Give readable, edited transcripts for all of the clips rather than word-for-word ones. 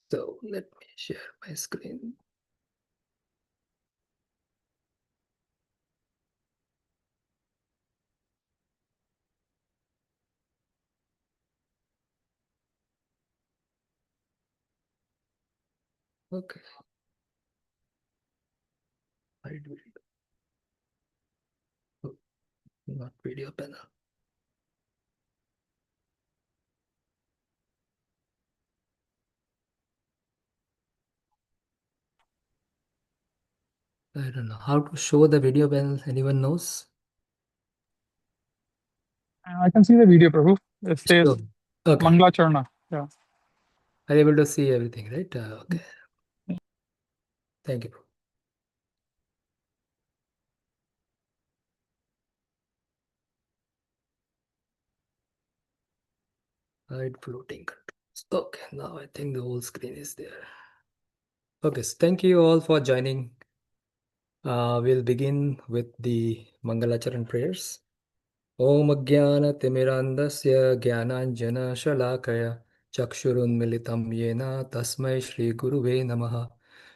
So let me share my screen. Okay. Hide video. Oh, not video panel. I don't know how to show the video panel. Anyone knows? I can see the video, Prabhu. It says Sure. Okay. Mangla Charna. Yeah. Are you able to see everything, right? Okay. Thank you. Hide floating controls. Okay. Now I think the whole screen is there. Okay. So thank you all for joining. We'll begin with the Mangalacharan prayers. Om Ajnana-timirandasya Jnananjana-shalakaya Chakshurunmilitam Yena Tasmai Shri Guruve Namaha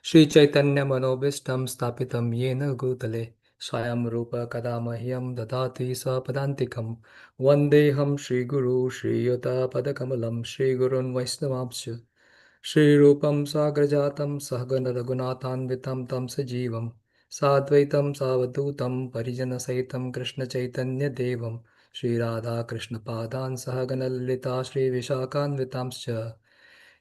Shri Chaitanya Manobishtam Stapitam Yena Bhutale Swayam Rupa Kadamahyam Dadati Sapadantikam Vandeham Shri Guru Shri Yuta Padakamalam Shri Gurun Vaisnavamsya Shri Rupam Sagrajatam Sahagana Raghunathanvitam Tam Sajivam Sadvaitam Savadutam Parijana Saitam Krishna Chaitanya Devam Shri Radha Krishna Padan Sahagana Lalita Shri Vishakhanvitamscha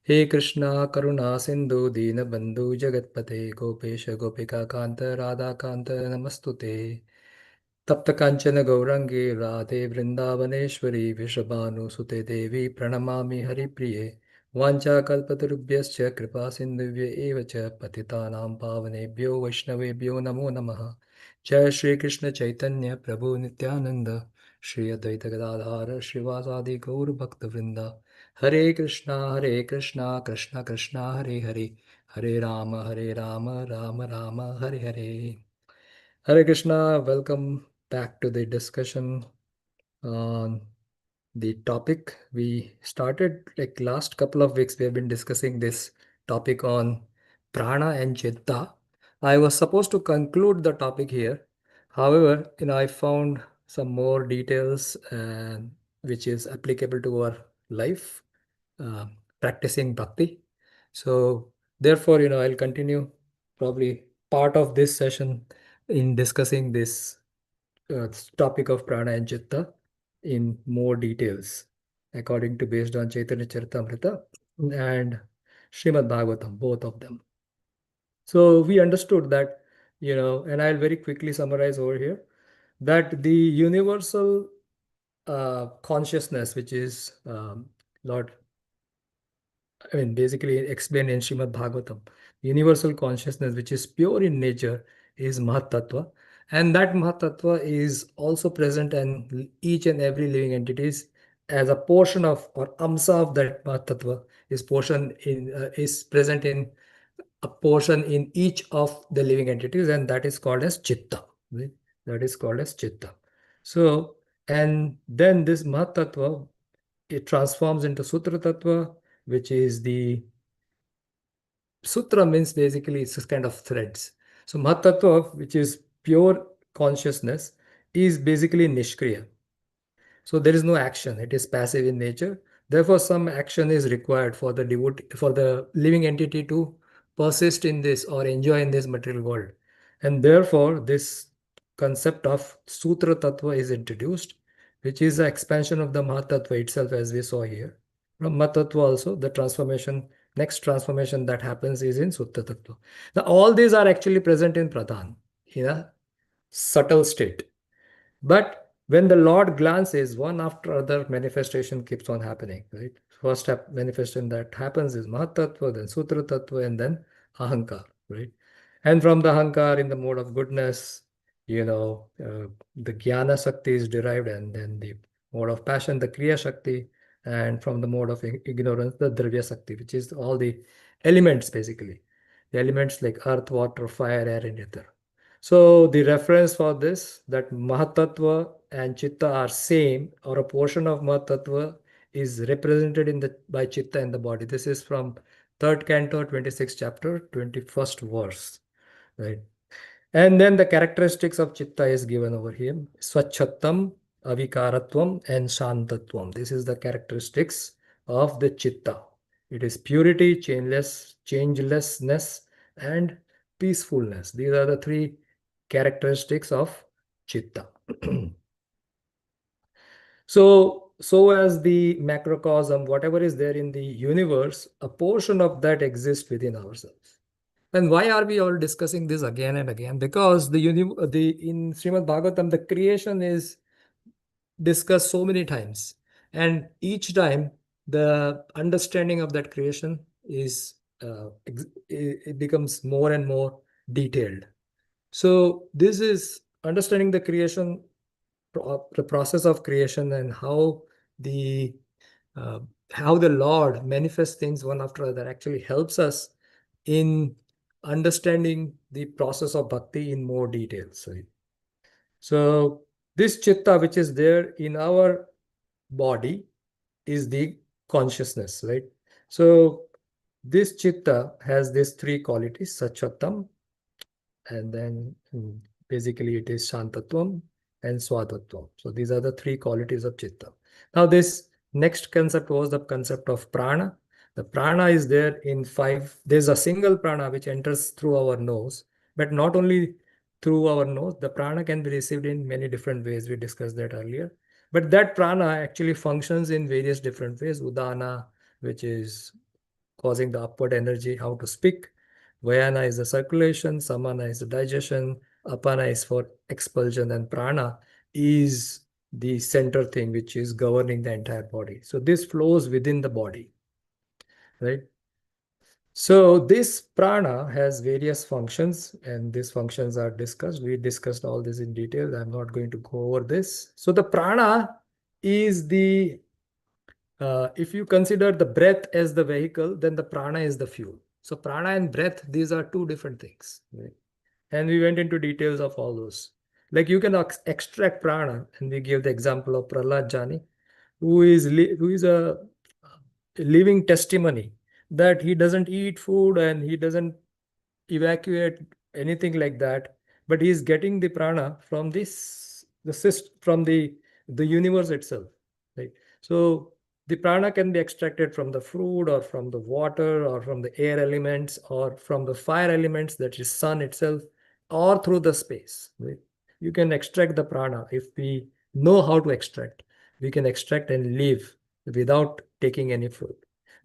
He Krishna Karuna Sindhu Dina Bandhu Jagatpate Gopesha Gopika Kanta Radha Kanta Namastute तप्त कांचन गौरंगी राधे वृंदावनेश्वरी वृषभानुसुते देवी प्रणमामि हरिप्रिये वाञ्छाकल्पतरुभ्यश्च कृपा सिन्धुभ्य एव च पतितानां पावनेभ्यो वैष्णवेभ्यो नमो नमः जय श्री कृष्ण चैतन्य प्रभु नित्यानंद श्री अद्वैत गदाधर श्रीवासादि गौर भक्तवृंद हरे Krishna Krishna Krishna Hare Hare Hare Ram Ram Ram Hare Hare Hare Krishna, welcome back to the discussion on the topic. We started like last couple of weeks, we have been discussing this topic on prana and chitta. I was supposed to conclude the topic here. However, I found some more details and which is applicable to our life, uh, practicing bhakti. So therefore, I'll continue probably part of this session in discussing this topic of prana and chitta in more details, according to based on Chaitanya Charitamrita and Srimad Bhagavatam, both of them. So we understood that, and I'll very quickly summarize over here that the universal consciousness, which is Lord basically explained in Srimad Bhagavatam. Universal consciousness, which is pure in nature, is Mahatattva. And that Mahatattva is also present in each and every living entities as a portion of or amsa of that Mahatattva is present in a portion in each of the living entities, and that is called as Chitta. Right? That is called as Chitta. So, and then this Mahatattva, it transforms into Sutra Tattva, which is the sutra means basically it's just kind of threads. So Mahatattva, which is pure consciousness, is basically Nishkriya. So there is no action. It is passive in nature. Therefore, some action is required for the for the living entity to persist in this or enjoy in this material world. And therefore, this concept of Sutra Tattva is introduced, which is the expansion of the Mahatattva itself, as we saw here. From Mahatattva also, the next transformation that happens is in Sutra Tattva. Now, all these are actually present in Pradhan, in a subtle state. But when the Lord glances, one after other manifestation keeps on happening, right? First manifestation that happens is Mahatattva, then Sutra Tattva, and then Ahankar, right? And from the Ahankar in the mode of goodness, the Jnana Shakti is derived, and then the mode of passion, the Kriya Shakti, and from the mode of ignorance, the Dravya Shakti, which is all the elements basically. The elements like earth, water, fire, air, and ether. So the reference for this, that Mahatattva and Chitta are same, or a portion of Mahatattva is represented by Chitta in the body. This is from third canto, 26th chapter, 21st verse, right? And then the characteristics of chitta is given over here. Swachhattam, avikaratvam, and shantatvam. This is the characteristics of the chitta. It is purity, changelessness, and peacefulness. These are the three characteristics of chitta. So as the macrocosm, whatever is there in the universe, a portion of that exists within ourselves. And why are we all discussing this again and again? Because the in Srimad Bhagavatam, the creation is discussed so many times, and each time the understanding of that creation is it becomes more and more detailed. So this is understanding the creation, the process of creation, and the uh, how the Lord manifests things one after other actually helps us in understanding the process of bhakti in more detail. So this chitta which is there in our body is the consciousness, right? So this chitta has these three qualities: sachatam, and then basically it is shantatvam and swatatvam. So these are the three qualities of chitta. Now this next concept was the concept of prana. The prana is there in five. There's a single prana which enters through our nose, but not only through our nose. The prana can be received in many different ways. We discussed that earlier. But that prana actually functions in various different ways. Udana, which is causing the upward energy, how to speak. Vayana is the circulation, samana is the digestion, apana is for expulsion, and prana is the center thing which is governing the entire body. So this flows within the body, right? So this prana has various functions, and these functions are discussed. We discussed all this in detail. I'm not going to go over this. So the prana is if you consider the breath as the vehicle, then the prana is the fuel. So prana and breath, these are two different things, right? And we went into details of all those. Like you can extract prana, and we gave the example of Prahlad Jani, who is a living testimony that he doesn't eat food and he doesn't evacuate anything like that, but he is getting the prana from from the universe itself, right? So the prana can be extracted from the food or from the water or from the air elements or from the fire elements, that is sun itself, or through the space, right? You can extract the prana. If we know how to extract, we can extract and live without taking any food.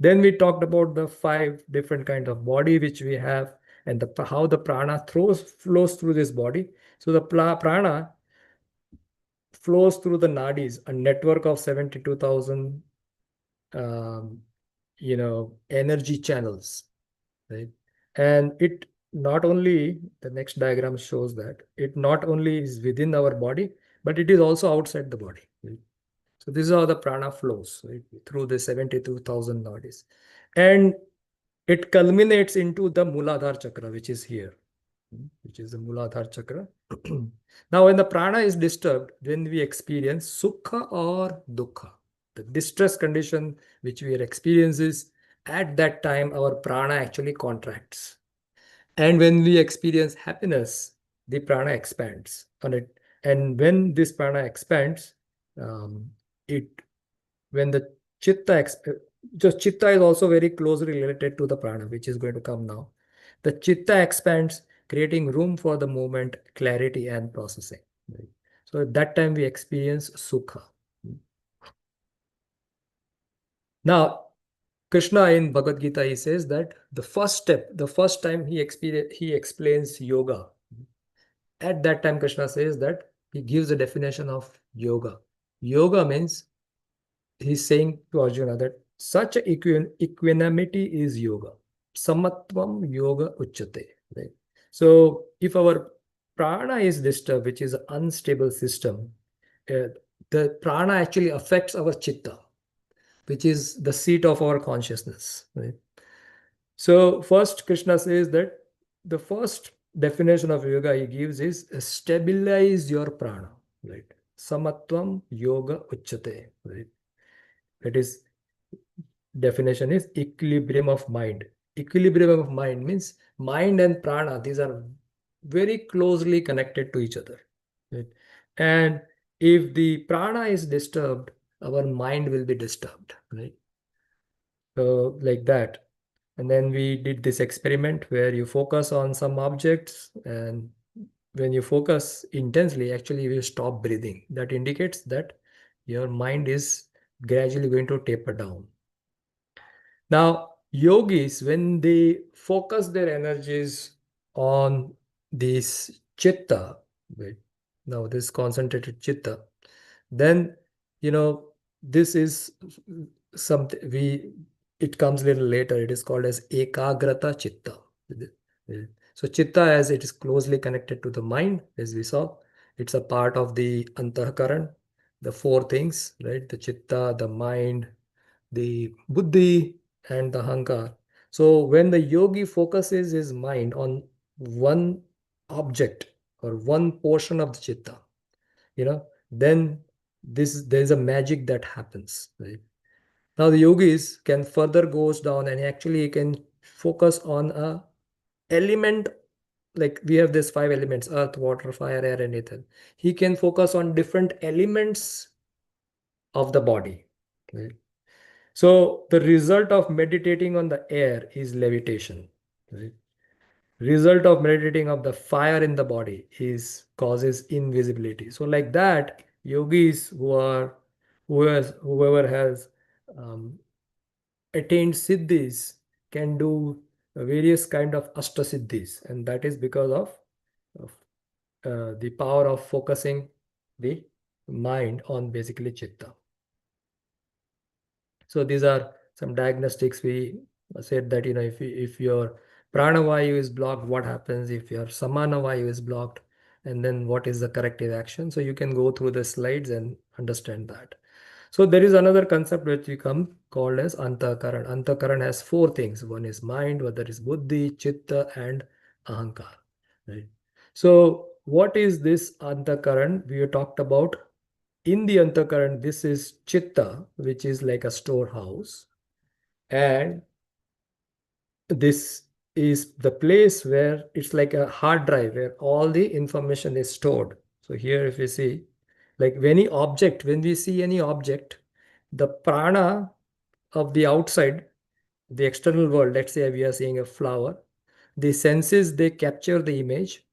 Then we talked about the five different kind of body which we have, and how the prana flows through this body. So the prana flows through the nadis, a network of 72,000 um, energy channels, right? And it not only, the next diagram shows that it not only is within our body, but it is also outside the body, right? So this is how the prana flows, right? Through the 72,000 nadis. And it culminates into the Muladhara chakra, which is here, which is the Muladhara chakra. Now, when the prana is disturbed, then we experience sukha or dukkha. The distress condition which we are experiencing, at that time, our prana actually contracts. And when we experience happiness, the prana expands on it. And when this prana expands, um, it when the just chitta is also very closely related to the prana, which is going to come now. The chitta expands, creating room for the movement, clarity, and processing, right? So at that time we experience sukha. Now Krishna in Bhagavad Gita, he says that the first step, the first time he explains yoga, at that time Krishna says that he gives a definition of yoga. Yoga means, he's saying to Arjuna that such equanimity is yoga. Samatvam yoga uchyate. Right? So if our prana is disturbed, which is an unstable system, uh, the prana actually affects our chitta, which is the seat of our consciousness. Right? So first Krishna says that the first definition of yoga he gives is stabilize your prana. Right? Samatvam yoga uchyate. Right? That is, definition is equilibrium of mind. equilibrium of mind means mind and prana, these are very closely connected to each other. Right? And if the prana is disturbed, our mind will be disturbed, right? So like that. And then we did this experiment where you focus on some objects, and when you focus intensely, actually you stop breathing. That indicates that your mind is gradually going to taper down. Now, yogis, when they focus their energies on this chitta, right? Now this concentrated chitta, then this is something we it comes a little later. It is called as ekagrata chitta. So chitta, as it is closely connected to the mind, as we saw, it's a part of the antahkaran, the four things, right? The chitta, the mind, the buddhi, and the hankar. So when the yogi focuses his mind on one object or one portion of the chitta, then there's a magic that happens, right? Now the yogis can further goes down and actually can focus on a element, like we have these five elements: earth, water, fire, air, and ether. He can focus on different elements of the body, right? So the result of meditating on the air is levitation, right? Result of meditating of the fire in the body is causes invisibility. So like that, yogis whoever has um, attained siddhis can do various kind of ashtasiddhis, and that is because of the power of focusing the mind on basically chitta. So these are some diagnostics. We said that if your pranavayu is blocked, what happens? If your samanavayu is blocked, and then what is the corrective action? So you can go through the slides and understand that. So there is another concept which we come called as antakaran. Antakaran has four things. One is mind, other is buddhi, chitta, and ahankar. Right. So what is this antakaran? We talked about in the antakaran. This is chitta, which is like a storehouse, and this is the place where it's like a hard drive where all the information is stored. So here if you see, like when we see any object, the prana of the outside, the external world, let's say we are seeing a flower, the senses, they capture the image,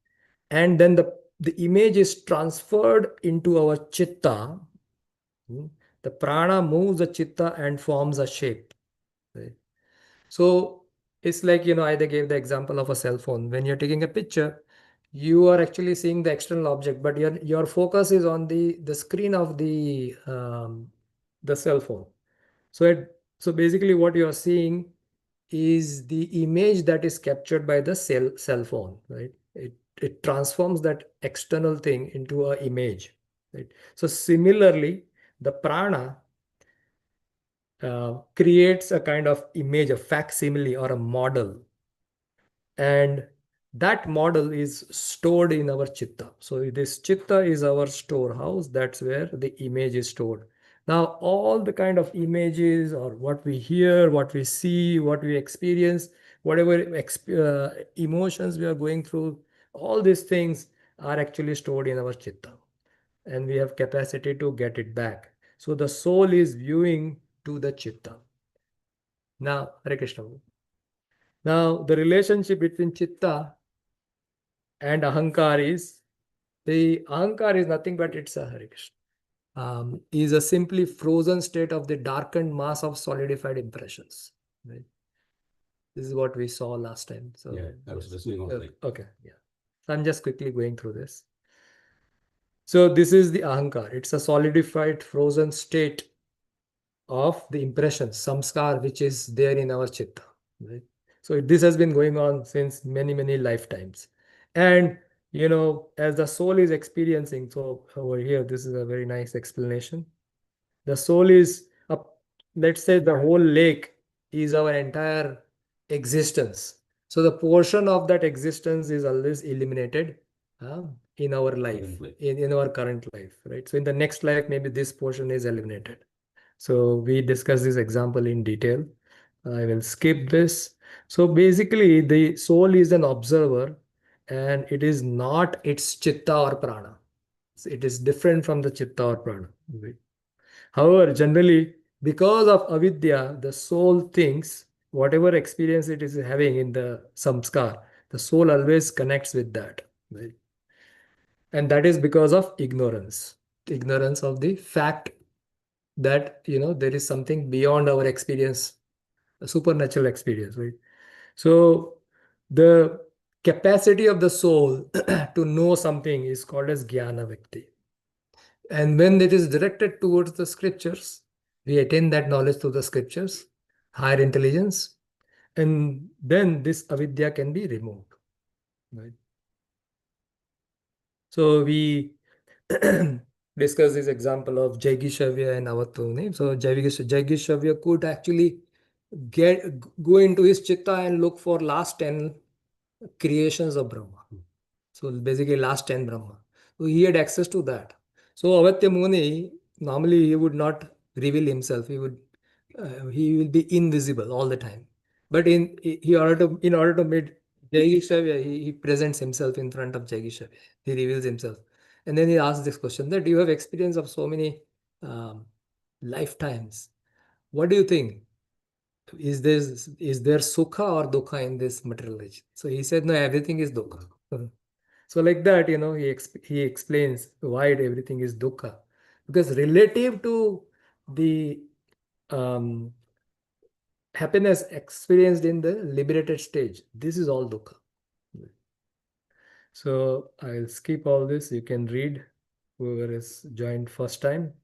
and then the image is transferred into our chitta. Hmm. The prana moves the chitta and forms a shape, right? So it's like, I gave the example of a cell phone. When you're taking a picture, you are actually seeing the external object, but your focus is on the screen of the cell phone. So basically what you are seeing is the image that is captured by the cell phone, right? It transforms that external thing into a image, right? So similarly, the prana creates a kind of image, a facsimile or a model, and that model is stored in our chitta. So this chitta is our storehouse. That's where the image is stored. Now all the kind of images, or what we hear, what we see, what we experience, whatever emotions we are going through, all these things are actually stored in our chitta, and we have capacity to get it back. So the soul is viewing to the chitta. Now, Hare Krishna. Now, the relationship between chitta and ahankar is, the ahankar is nothing but it's a Hare Krishna. Is a simply frozen state of the darkened mass of solidified impressions. Right? This is what we saw last time. So Yeah, I was listening on like okay, yeah. So I'm just quickly going through this. So this is the ahankar. It's a solidified frozen state of the impression, samskar, which is there in our chitta. Right? So this has been going on since many, many lifetimes. And as the soul is experiencing, so over here, this is a very nice explanation. The soul is let's say the whole lake is our entire existence. So the portion of that existence is always eliminated in our life, in our current life, right? So in the next life, maybe this portion is eliminated. So we discussed this example in detail. I will skip this. So basically, the soul is an observer and it is not its chitta or prana. So it is different from the chitta or prana. Right? However, generally, because of avidya, the soul thinks whatever experience it is having in the samskar, the soul always connects with that. Right? And that is because of ignorance. Ignorance of the fact that there is something beyond our experience, a supernatural experience, right? So the capacity of the soul to know something is called as jnana vakti. And when it is directed towards the scriptures, we attain that knowledge through the scriptures, higher intelligence, and then this avidya can be removed. Right? So we discuss this example of Jaigishavya and Avatuni. So Jaigishavya could actually go into his chitta and look for last 10 creations of Brahma. So basically last 10 Brahma. So he had access to that. So Avatya Muni, normally he would not reveal himself. He will be invisible all the time. But in order to meet Jaigishavya, he presents himself in front of Jaigishavya. He reveals himself. And then he asks this question that you have experience of so many um, lifetimes. What do you think? Is there sukha or dukha in this material age? So he said, no, everything is dukha. So like that, he explains why everything is dukkha. Because relative to the um, happiness experienced in the liberated stage, this is all dukkha. So I'll skip all this. You can read whoever is joined first time.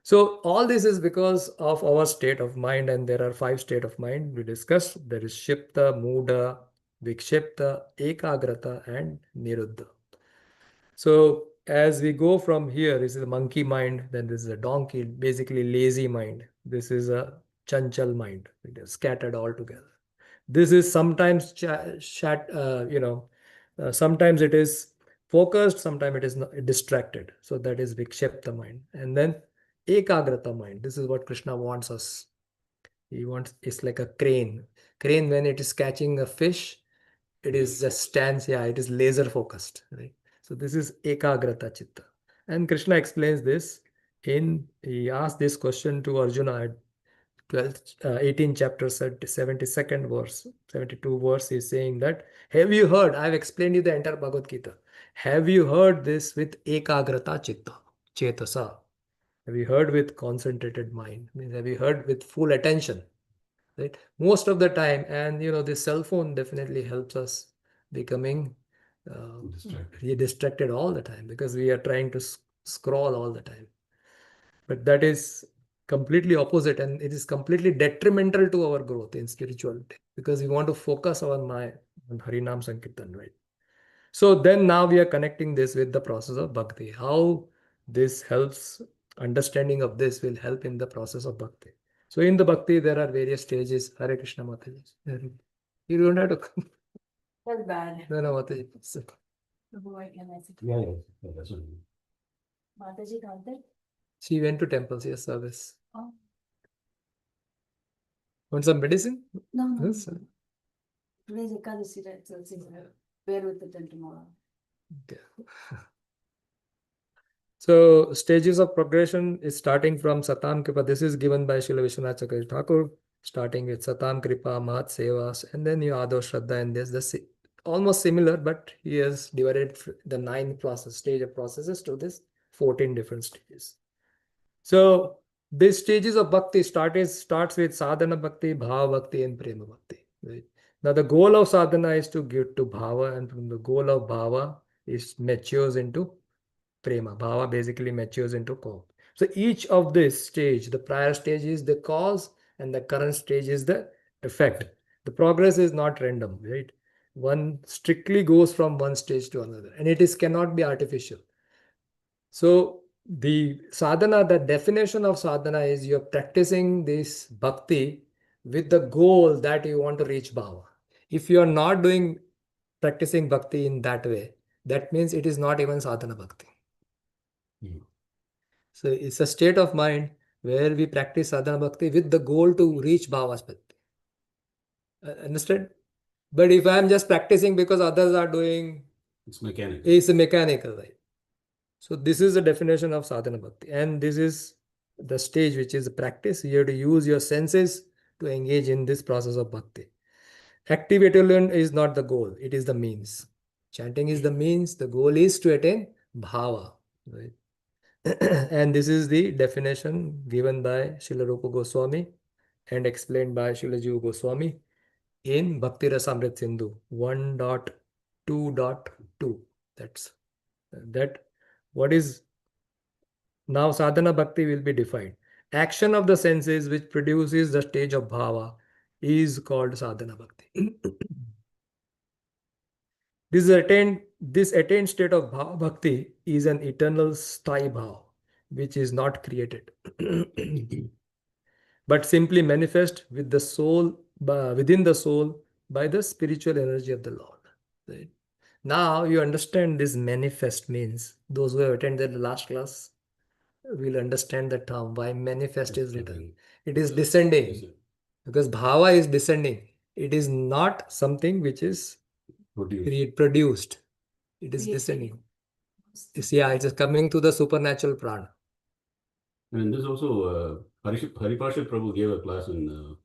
So all this is because of our state of mind, and there are 5 state of mind we discussed. There is Shipta, Muda, Vikshipta, Ekagrata, and Niruddha. So as we go from here, this is a monkey mind, then this is a donkey, basically lazy mind. This is a chanchal mind. It is scattered all together. This is sometimes sometimes it is focused, sometimes it is not, distracted. So that is vikshepta mind. And then ekagrata mind. This is what Krishna wants us. He wants, it's like a crane. Crane, when it is catching a fish, it is just stands, yeah, it is laser focused, right? So this is ekagrata chitta. And Krishna explains this he asked this question to Arjuna at 12th, 18 chapter 72nd verse, 72 verse is saying that, have you heard, I've explained you the entire Bhagavad Gita. Have you heard this with ekagrata chitta, chetasa? Have you heard with concentrated mind? Means have you heard with full attention? Right, most of the time. And this cell phone definitely helps us becoming distracted all the time, because we are trying to scroll all the time. But that is completely opposite, and it is completely detrimental to our growth in spirituality, because we want to focus on Harinam Sankirtan, right? So then now we are connecting this with the process of bhakti. How this helps, understanding of this will help in the process of bhakti. So in the bhakti, there are various stages. Hare Krishna Mataji. You don't have to come. That's bad. No, no, Mataji. Yeah, yeah, that's what Mataji can't. She went to temples, yes, service. Oh. Want some medicine? No, no. Yes. Today's Ekadasi, right? So bear with it till tomorrow. Okay. So stages of progression is starting from Satam Kripa. This is given by Srila Vishwanath Chakravarti Thakur, starting with Satam Kripa, Mahat Sevas, and then you Ado Shraddha, and there's almost similar, but he has divided the 9 stage of processes to this 14 different stages. So these stages of bhakti starts with sadhana bhakti, bhava bhakti, and prema bhakti. Right? Now the goal of sadhana is to get to bhava, and from the goal of bhava is matures into prema. Bhava basically matures into ko. So each of this stage, the prior stage is the cause, and the current stage is the effect. The progress is not random, right? One strictly goes from one stage to another, and it is cannot be artificial. So the sadhana, the definition of sadhana is you're practicing this bhakti with the goal that you want to reach bhava. If you are not doing practicing bhakti in that way, that means it is not even sadhana bhakti. So it's a state of mind where we practice sadhana bhakti with the goal to reach bhava bhakti. Understand? But if I am just practicing because others are doing, It's mechanical. it's a mechanical, right? So this is the definition of sadhana bhakti, and this is the stage which is the practice. You have to use your senses to engage in this process of bhakti. Activity is not the goal; it is the means. Chanting is the means. The goal is to attain bhava, right? And this is the definition given by Srila Rupa Goswami and explained by Srila Jiva Goswami in Bhakti Rasamrit Sindhu 1.2.2. That's that. What is now sadhana bhakti will be defined. Action of the senses which produces the stage of bhava is called sadhana bhakti. This attained state of bhava bhakti is an eternal sthayi bhava, which is not created, but simply manifest with the soul within the soul by the spiritual energy of the Lord. Right? Now you understand this manifest means. Those who have attended the last class will understand the term why manifest is written. It is descending because bhava is descending. It is not something which is produced. It is descending. Yeah, it is coming to the supernatural prana. And this also, Hariprasad Prabhu gave a class on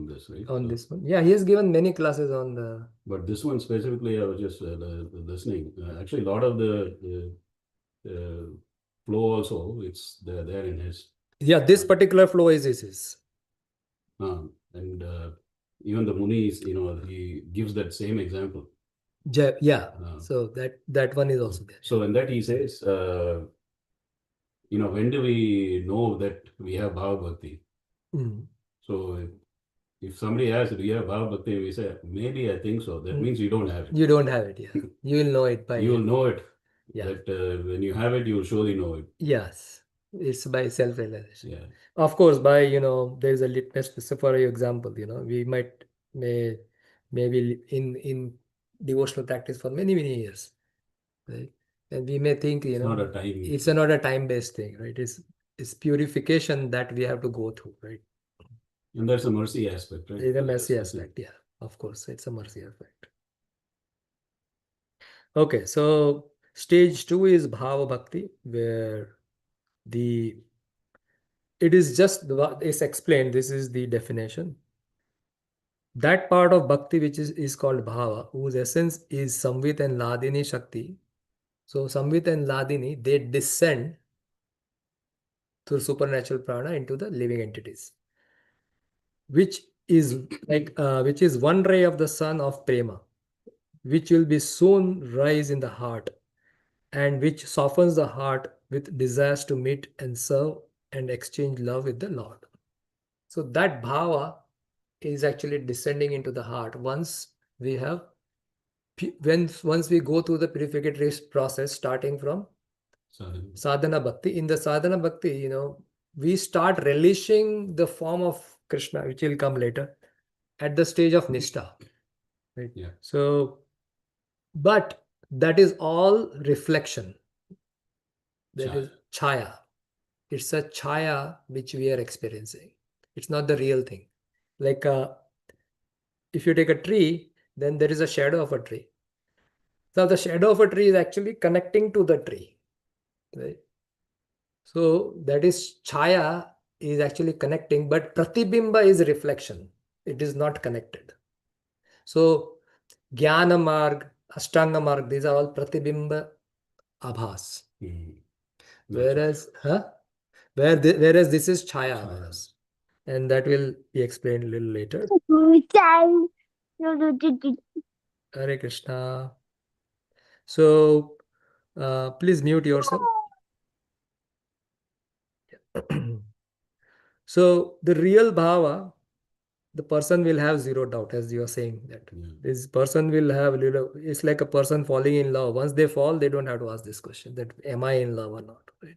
this, right? On this one. Yeah, he has given many classes on the. But this one specifically, I was just listening. Actually, a lot of the flow also, it's there in his. Yeah, this particular flow is his. And even the Munis, he gives that same example. Yeah, so that one is also there. So in that he says, when do we know that we have Bhava Bhakti? So if somebody asks, do you have Bhava Bhakti? We say, maybe I think so. That means you don't have it. You don't have it, yeah. You will know it by. You will know it. Yeah. That when you have it, you will surely know it. Yes. It's by self-realization. Yeah. Of course, by, there is a litmus test for example, we maybe in devotional practice for many, many years, right? And we may think, It's not a time-based thing, right? It's purification that we have to go through, right? And that's a mercy aspect, right? It's a mercy aspect, yeah. Of course, it's a mercy aspect. Okay, so stage 2 is Bhava Bhakti, where it is just it's explained. This is the definition. That part of bhakti which is called bhava, whose essence is Samvit and Ladini Shakti. So Samvit and Ladini, they descend through supernatural prana into the living entities, which is which is one ray of the sun of prema, which will be soon rise in the heart, and which softens the heart with desires to meet and serve and exchange love with the Lord. So that bhava is actually descending into the heart once we go through the purificatory process, starting from sadhana bhakti. In the sadhana bhakti, we start relishing the form of Krishna, which will come later, at the stage of nishtha. Right? Yeah. So, but that is all reflection. That is chaya. It's a chaya which we are experiencing. It's not the real thing. Like if you take a tree, then there is a shadow of a tree. So the shadow of a tree is actually connecting to the tree, right? So that is chaya is actually connecting, but pratibimba is reflection. It is not connected. So jnana marg, ashtanga marg, these are all pratibimba abhas. Whereas this is chaya abhas. And that will be explained a little later. Hare Krishna. So please mute yourself. So the real bhava, the person will have zero doubt, as you are saying that. This person will have it's like a person falling in love. Once they fall, they don't have to ask this question that am I in love or not, right?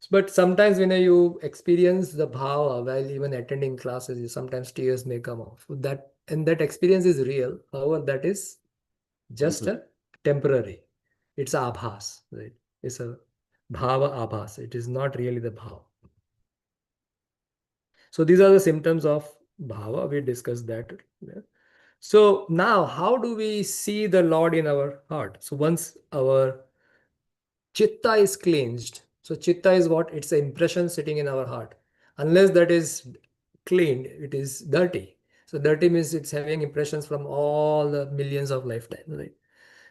But sometimes when you experience the bhava while even attending classes, sometimes tears may come off. That experience is real. However, that is just a temporary. It's a abhas, right? It's a bhava abhas. It is not really the bhava. So these are the symptoms of bhava. We discussed that. So now, how do we see the Lord in our heart? So once our chitta is cleansed, so chitta is what? It's an impression sitting in our heart. Unless that is cleaned, it is dirty. So dirty means it's having impressions from all the millions of lifetimes, right?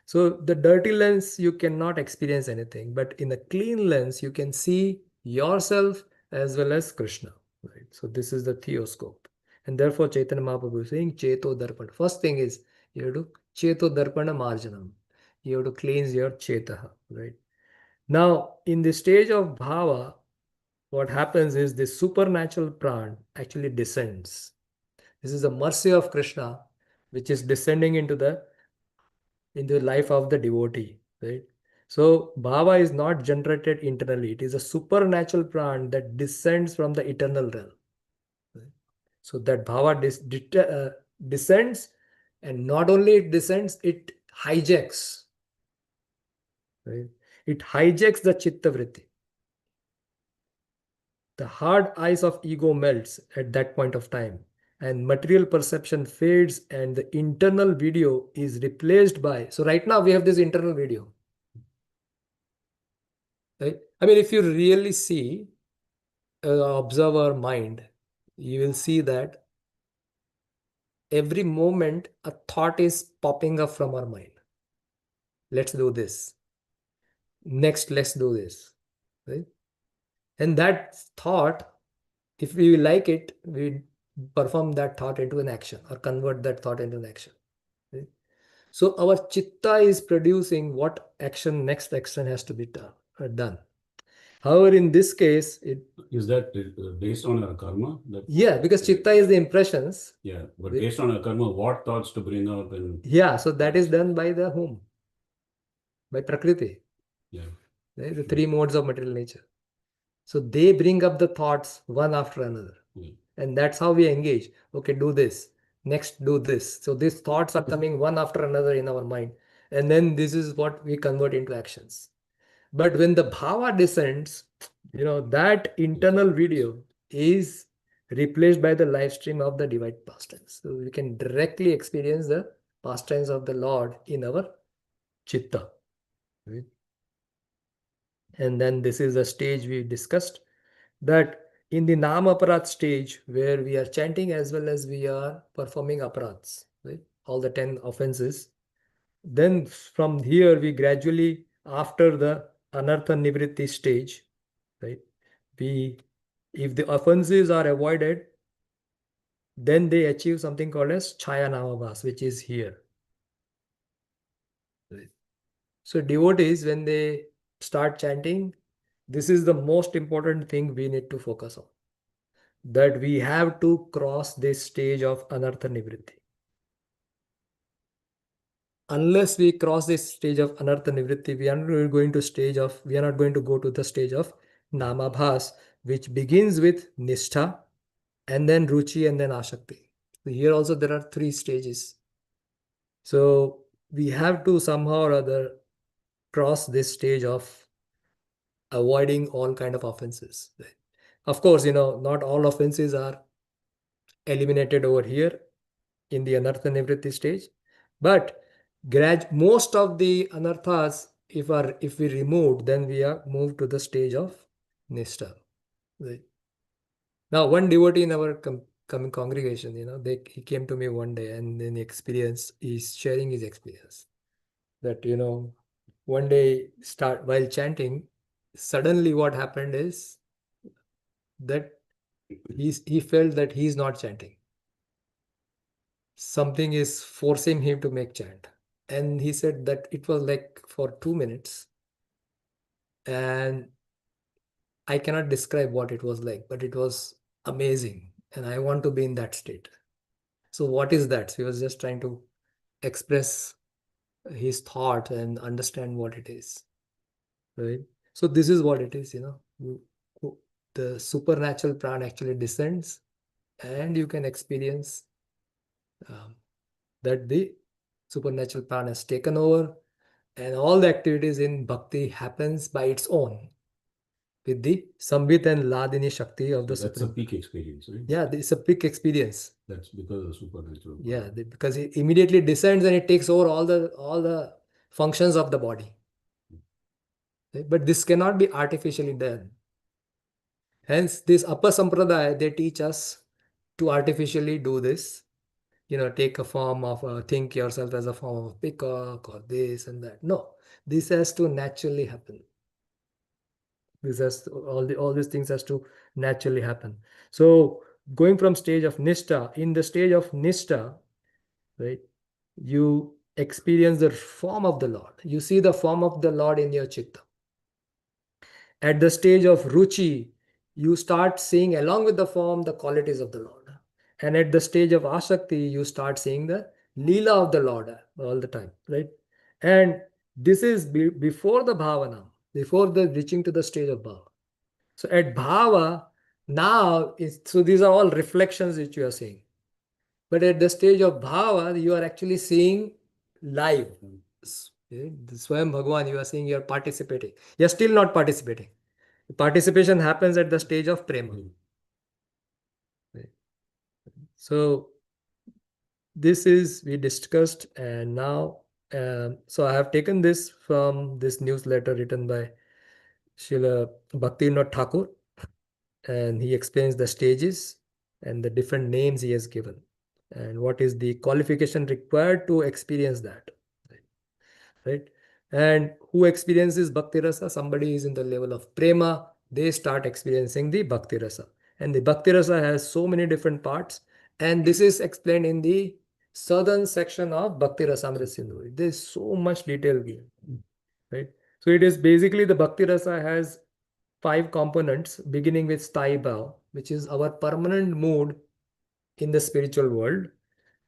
So the dirty lens, you cannot experience anything, but in a clean lens, you can see yourself as well as Krishna, right? So this is the theoscope. And therefore, Chaitanya Mahaprabhu is saying, Cheto Darpana. First thing is, you have to Cheto Darpana Marjanam. You have to cleanse your Chetaha, right? Now, in the stage of Bhava, what happens is the supernatural pran actually descends. This is the mercy of Krishna, which is descending into the life of the devotee, right? So bhava is not generated internally. It is a supernatural pran that descends from the eternal realm. Right? So that bhava descends, and not only it descends, it hijacks. Right? It hijacks the chitta vritti. The hard ice of ego melts at that point of time, and material perception fades, and the internal video is replaced by. So right now we have this internal video. Right? I mean, if you really see, observe our mind, you will see that every moment a thought is popping up from our mind. Let's do this. Next, let's do this. Right? And that thought, if we like it, we perform that thought into an action or convert that thought into an action. Right? So our chitta is producing what action, next action has to be done. However, in this case, is that based on our karma? Yeah, because chitta is the impressions. Yeah, but based on our karma, what thoughts to bring up and yeah, so that is done by the whom? By Prakriti. Yeah. Right? The three modes of material nature. So they bring up the thoughts one after another. And that's how we engage. Okay, do this. Next, do this. So these thoughts are coming one after another in our mind. And then this is what we convert into actions. But when the bhava descends, that internal video is replaced by the live stream of the divine pastimes. So we can directly experience the pastimes of the Lord in our chitta. Right? And then this is the stage we discussed, that in the Nam Aparat stage, where we are chanting as well as we are performing aparats, right? All the 10 offenses. Then from here, we gradually, after the Anartha Nivritti stage, right? If the offenses are avoided, then they achieve something called as Chaya Namabhas, which is here. Right? So devotees, when they start chanting, this is the most important thing we need to focus on. That we have to cross this stage of Anartha Nivritti. Unless we cross this stage of Anartha Nivritti, we are not going to go to the stage of Namabhas, which begins with Nishtha, and then Ruchi, and then Ashakti. So here also there are 3 stages. So we have to somehow or other cross this stage of avoiding all kind of offenses. Of course, not all offenses are eliminated over here in the Anartha Nivritti stage, but most of the anarthas, if we removed, then we are moved to the stage of Nishtha. Right? Now, one devotee in our coming congregation, he came to me one day, and then he's sharing his experience that, one day while chanting, suddenly what happened is that he felt that he's not chanting. Something is forcing him to make chant. And he said that it was like for 2 minutes. And I cannot describe what it was like, but it was amazing. And I want to be in that state. So what is that? So he was just trying to express his thought and understand what it is. Right? So this is what it is, the supernatural pran actually descends, and you can experience that the supernatural pran has taken over, and all the activities in bhakti happens by its own. with the Sambit and Ladini Shakti of the So that's a Supreme. peak experience, right? Yeah, it's a peak experience. That's because of the supernatural. Yeah, because it immediately descends and it takes over all the functions of the body. Right? But this cannot be artificially done. Hence, this Upper Sampradaya, they teach us to artificially do this. Take a form of, think yourself as a form of peacock or this and that. No, this has to naturally happen. This has to, all these things has to naturally happen. So going from stage of Nishta, in the stage of Nishta, right, you experience the form of the Lord. You see the form of the Lord in your chitta. At the stage of Ruchi, you start seeing along with the form the qualities of the Lord. And at the stage of Asakti, you start seeing the Leela of the Lord all the time, right? And this is before the Bhavana, before the reaching to the stage of Bhava. So at Bhava, now, so these are all reflections which you are seeing. But at the stage of Bhava, you are actually seeing live. The Swayam Bhagwan, you are seeing you are participating. You are still not participating. Participation happens at the stage of Prema. Right. So this is, we discussed, and now, so I have taken this from this newsletter written by Srila Bhaktivinoda Thakur, and he explains the stages and the different names he has given and what is the qualification required to experience that, right? And who experiences bhakti rasa? Somebody is in the level of prema, they start experiencing the bhakti rasa, and the bhakti rasa has so many different parts, and this is explained in the southern section of Bhakti Rasamrita Sindhu. There is so much detail here, right? So it is basically the bhakti rasa has 5 components, beginning with sthai bhav, which is our permanent mood in the spiritual world.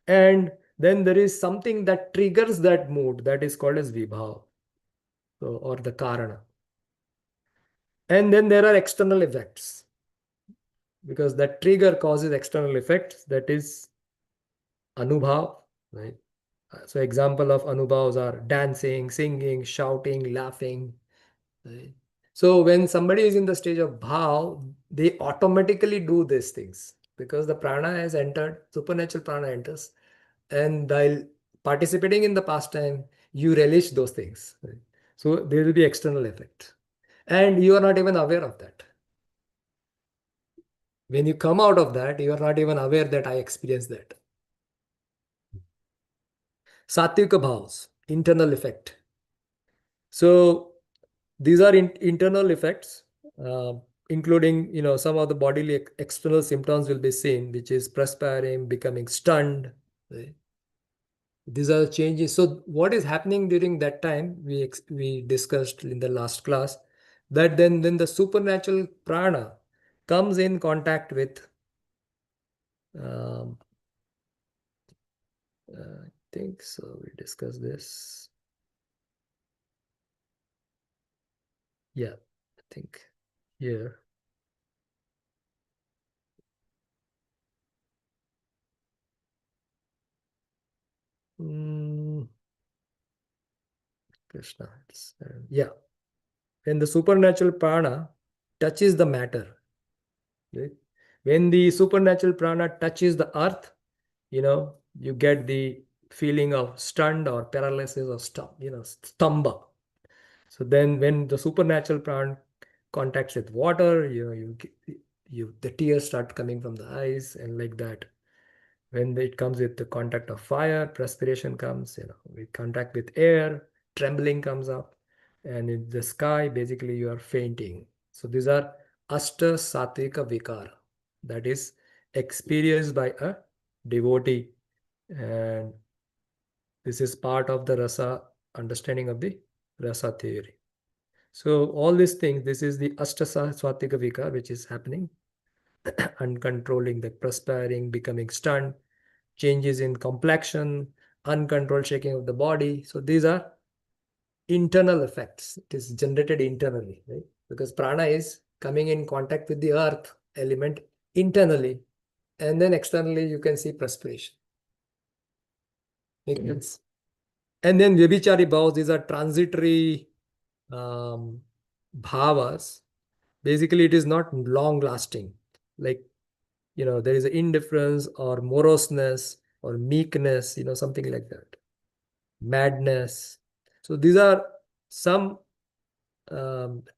And then there is something that triggers that mood, that is called as vibhav, or the karana. And then there are external effects, because that trigger causes external effects, that is anubhav, right? So example of anubhavs are dancing, singing, shouting, laughing, right? So when somebody is in the stage of bhav, they automatically do these things because the prana has entered, supernatural prana enters, and while participating in the pastime, you relish those things. Right? So there will be external effect, and you are not even aware of that. When you come out of that, you are not even aware that I experienced that. Sattvika bhavs, internal effect. So these are internal effects, uh, including some of the bodily external symptoms will be seen, which is perspiring, becoming stunned. Right? These are changes. So what is happening during that time? We discussed in the last class that then the supernatural prana comes in contact with. Um, I think so. We discussed this. Yeah, I think here. Krishna. Yeah. When the supernatural prana touches the matter, right? When the supernatural prana touches the earth, you get the feeling of stunned or paralysis or stamba. So then when the supernatural prana contacts with water, the tears start coming from the eyes, and like that. When it comes with the contact of fire, perspiration comes, we contact with air, trembling comes up, and in the sky, basically you are fainting. So these are Ashta Satvika Vikara, that is experienced by a devotee, and this is part of the rasa understanding of the rasa theory. So all these things, this is the Ashta Satvika Vikara, which is happening, uncontrolling, the perspiring, becoming stunned, changes in complexion, uncontrolled shaking of the body. So these are internal effects. It is generated internally, right? Because prana is coming in contact with the earth element internally, and then externally you can see perspiration. Make sense? And then vyabhichari bhavas, these are transitory bhavas, Basically, it is not long lasting. Like, there is an indifference or moroseness or meekness, something like that. Madness. So these are some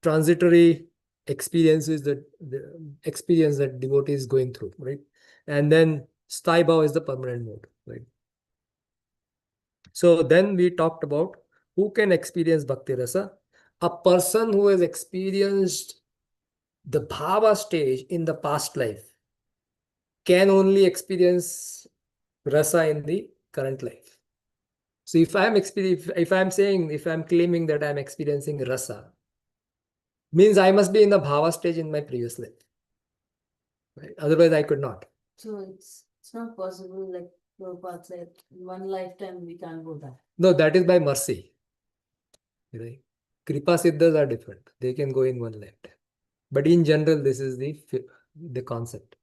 transitory experiences that the experience that devotee is going through, right? And then sthai bhava is the permanent mode, right? So then we talked about who can experience bhakti rasa. A person who has experienced the bhava stage in the past life can only experience rasa in the current life. So if I'm claiming that I'm experiencing rasa, means I must be in the bhava stage in my previous life. Right? Otherwise, I could not. So it's not possible, like Prabhupada said, in one lifetime we can't go back. No, that is by mercy. Right? Kripa Siddhas are different. They can go in one lifetime. But in general, this is the concept.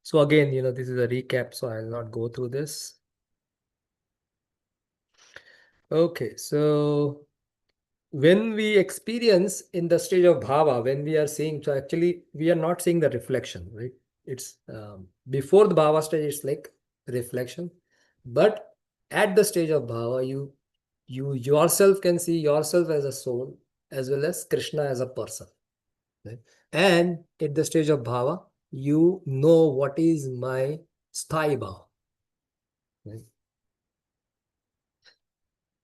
So again, this is a recap, so I'll not go through this. Okay, so when we experience in the stage of bhava, when we are seeing, so actually we are not seeing the reflection, right? It's before the bhava stage, it's like reflection. But at the stage of bhava, you yourself can see yourself as a soul as well as Krishna as a person. Right? And at the stage of bhava, you know what is my sthai bhava. Right?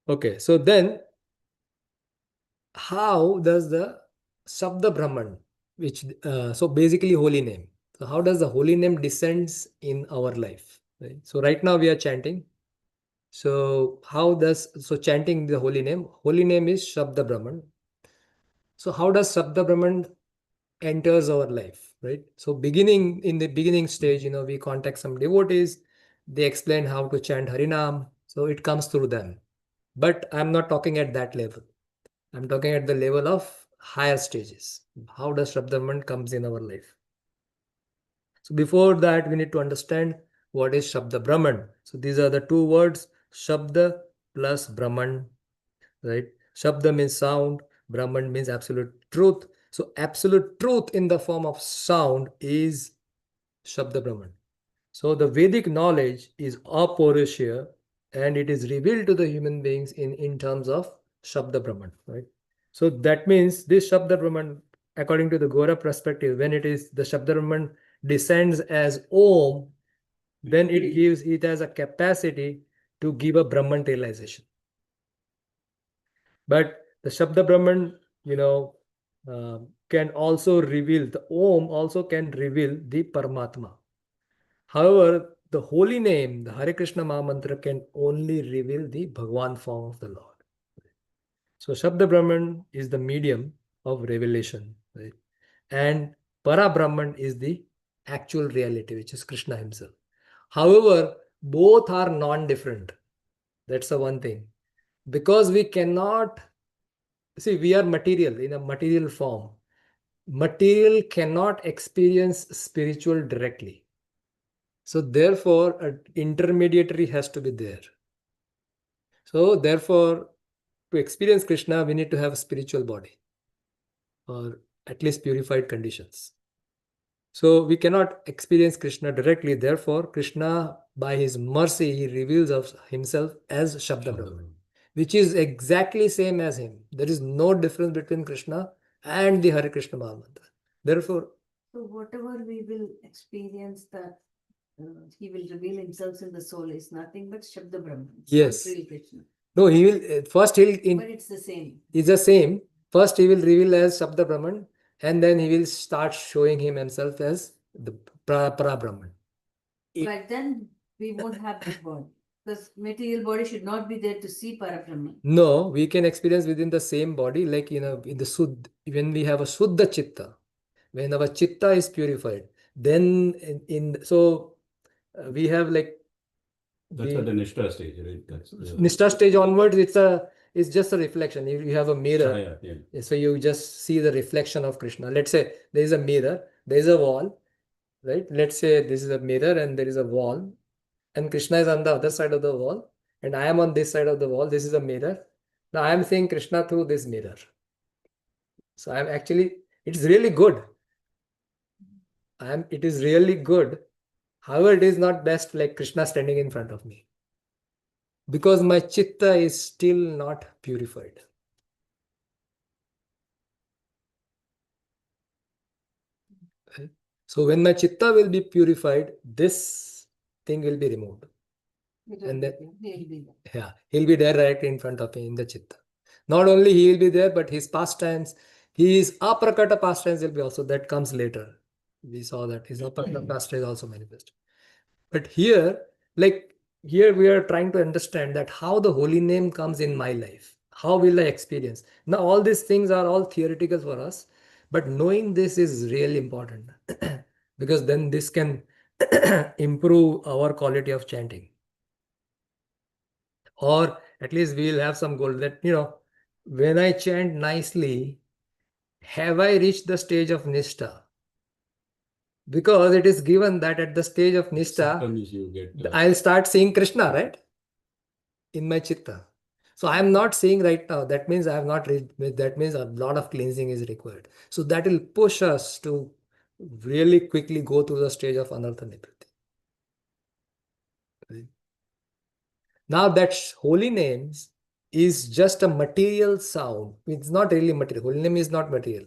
Okay, so then how does the Shabda Brahman, which so basically holy name. So how does the holy name descends in our life? Right? So right now we are chanting. So chanting the holy name? Holy name is Shabda Brahman. So how does Shabda Brahman enters our life, right? So in the beginning stage, we contact some devotees, they explain how to chant Harinam, so it comes through them. But I'm not talking at that level. I'm talking at the level of higher stages. How does Shabdaman comes in our life? So before that, we need to understand what is Shabda Brahman. So these are the two words, Shabda plus Brahman, right? Shabda means sound, Brahman means absolute truth. So absolute truth in the form of sound is Shabda Brahman. So the Vedic knowledge is apaurushya and it is revealed to the human beings in terms of Shabda Brahman, right? So that means this Shabda Brahman, according to the Gora perspective, when the Shabda Brahman descends as Om, then it has a capacity to give a Brahman realization. But the Shabda Brahman, can also reveal, the Om also can reveal the Paramatma. However, the holy name, the Hare Krishna Maha Mantra can only reveal the Bhagwan form of the Lord. So Shabda Brahman is the medium of revelation, right? And Para Brahman is the actual reality, which is Krishna himself. However, both are non-different. That's the one thing. Because we cannot, see, we are material in a material form. Material cannot experience spiritual directly. So therefore, an intermediary has to be there. So therefore, to experience Krishna, we need to have a spiritual body or at least purified conditions. So we cannot experience Krishna directly. Therefore, Krishna, by his mercy, he reveals of himself as Shabda Brahman, which is exactly same as him. There is no difference between Krishna and the Hare Krishna Maha Mantra. Therefore, so whatever we will experience that he will reveal himself in the soul is nothing but Shabda Brahman. It's yes. not real Krishna. No, he will first But it's the same. It's the same. First, he will reveal as Shabda Brahman, and then he will start showing himself as the Para Brahman. But then we won't have that body. Because material body should not be there to see Parabrahman. No, we can experience within the same body, like in the Suddha, when we have a Suddha Chitta, when our Chitta is purified, then we have like that's at the Nishtha stage, right? That's the Nishtha stage onwards, it's just a reflection. If you have a mirror, Chaya, yeah. so you just see the reflection of Krishna. Let's say there is a mirror, there is a wall, right? Let's say this is a mirror and there is a wall, and Krishna is on the other side of the wall, and I am on this side of the wall. This is a mirror. Now I am seeing Krishna through this mirror. So I am actually, it's really good. It is really good. However, it is not best like Krishna standing in front of me. Because my chitta is still not purified. Right? So when my chitta will be purified, this thing will be removed. And then, he'll be there. yeah, he'll be there right in front of me in the chitta. Not only he will be there, but his pastimes, his aprakata pastimes will be also, that comes later. We saw that his aprakata pastime is also manifest. But here, like here we are trying to understand that how the holy name comes in my life. How will I experience? Now all these things are all theoretical for us, but knowing this is really important because then this can improve our quality of chanting. Or at least we'll have some goal that, when I chant nicely, have I reached the stage of Nishta? Because it is given that at the stage of Nishta, Symptoms you get. I'll start seeing Krishna, right? In my chitta. So I am not seeing right now. That means I have not reached, that means a lot of cleansing is required. So that will push us to really quickly go through the stage of Anartha Nivriti. Right? Now that holy names is just a material sound. It's not really material. Holy name is not material.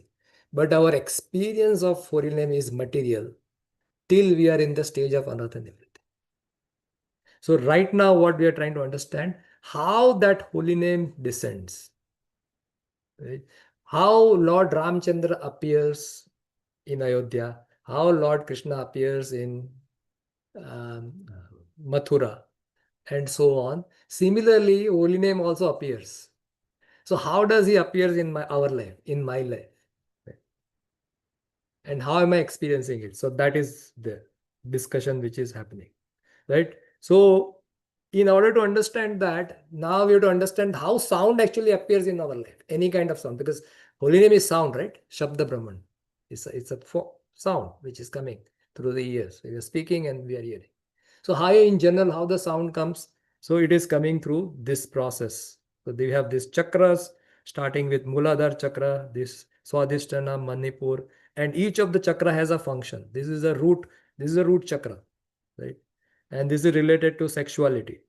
But our experience of holy name is material till we are in the stage of Anartha Nivriti. So right now what we are trying to understand, how that holy name descends. Right? How Lord Ramchandra appears in Ayodhya, how Lord Krishna appears in Mathura, and so on. Similarly, holy name also appears. So how does he appears in our life, in my life? Right? And how am I experiencing it? So that is the discussion which is happening. Right? So in order to understand that, now we have to understand how sound actually appears in our life, any kind of sound, because holy name is sound, right? Shabda Brahman. It's a sound which is coming through the ears. We are speaking and we are hearing. So how in general, how the sound comes? So it is coming through this process. So we have these chakras, starting with Muladhara chakra, this Swadhisthana, Manipur, and each of the chakra has a function. This is a root chakra, right? And this is related to sexuality.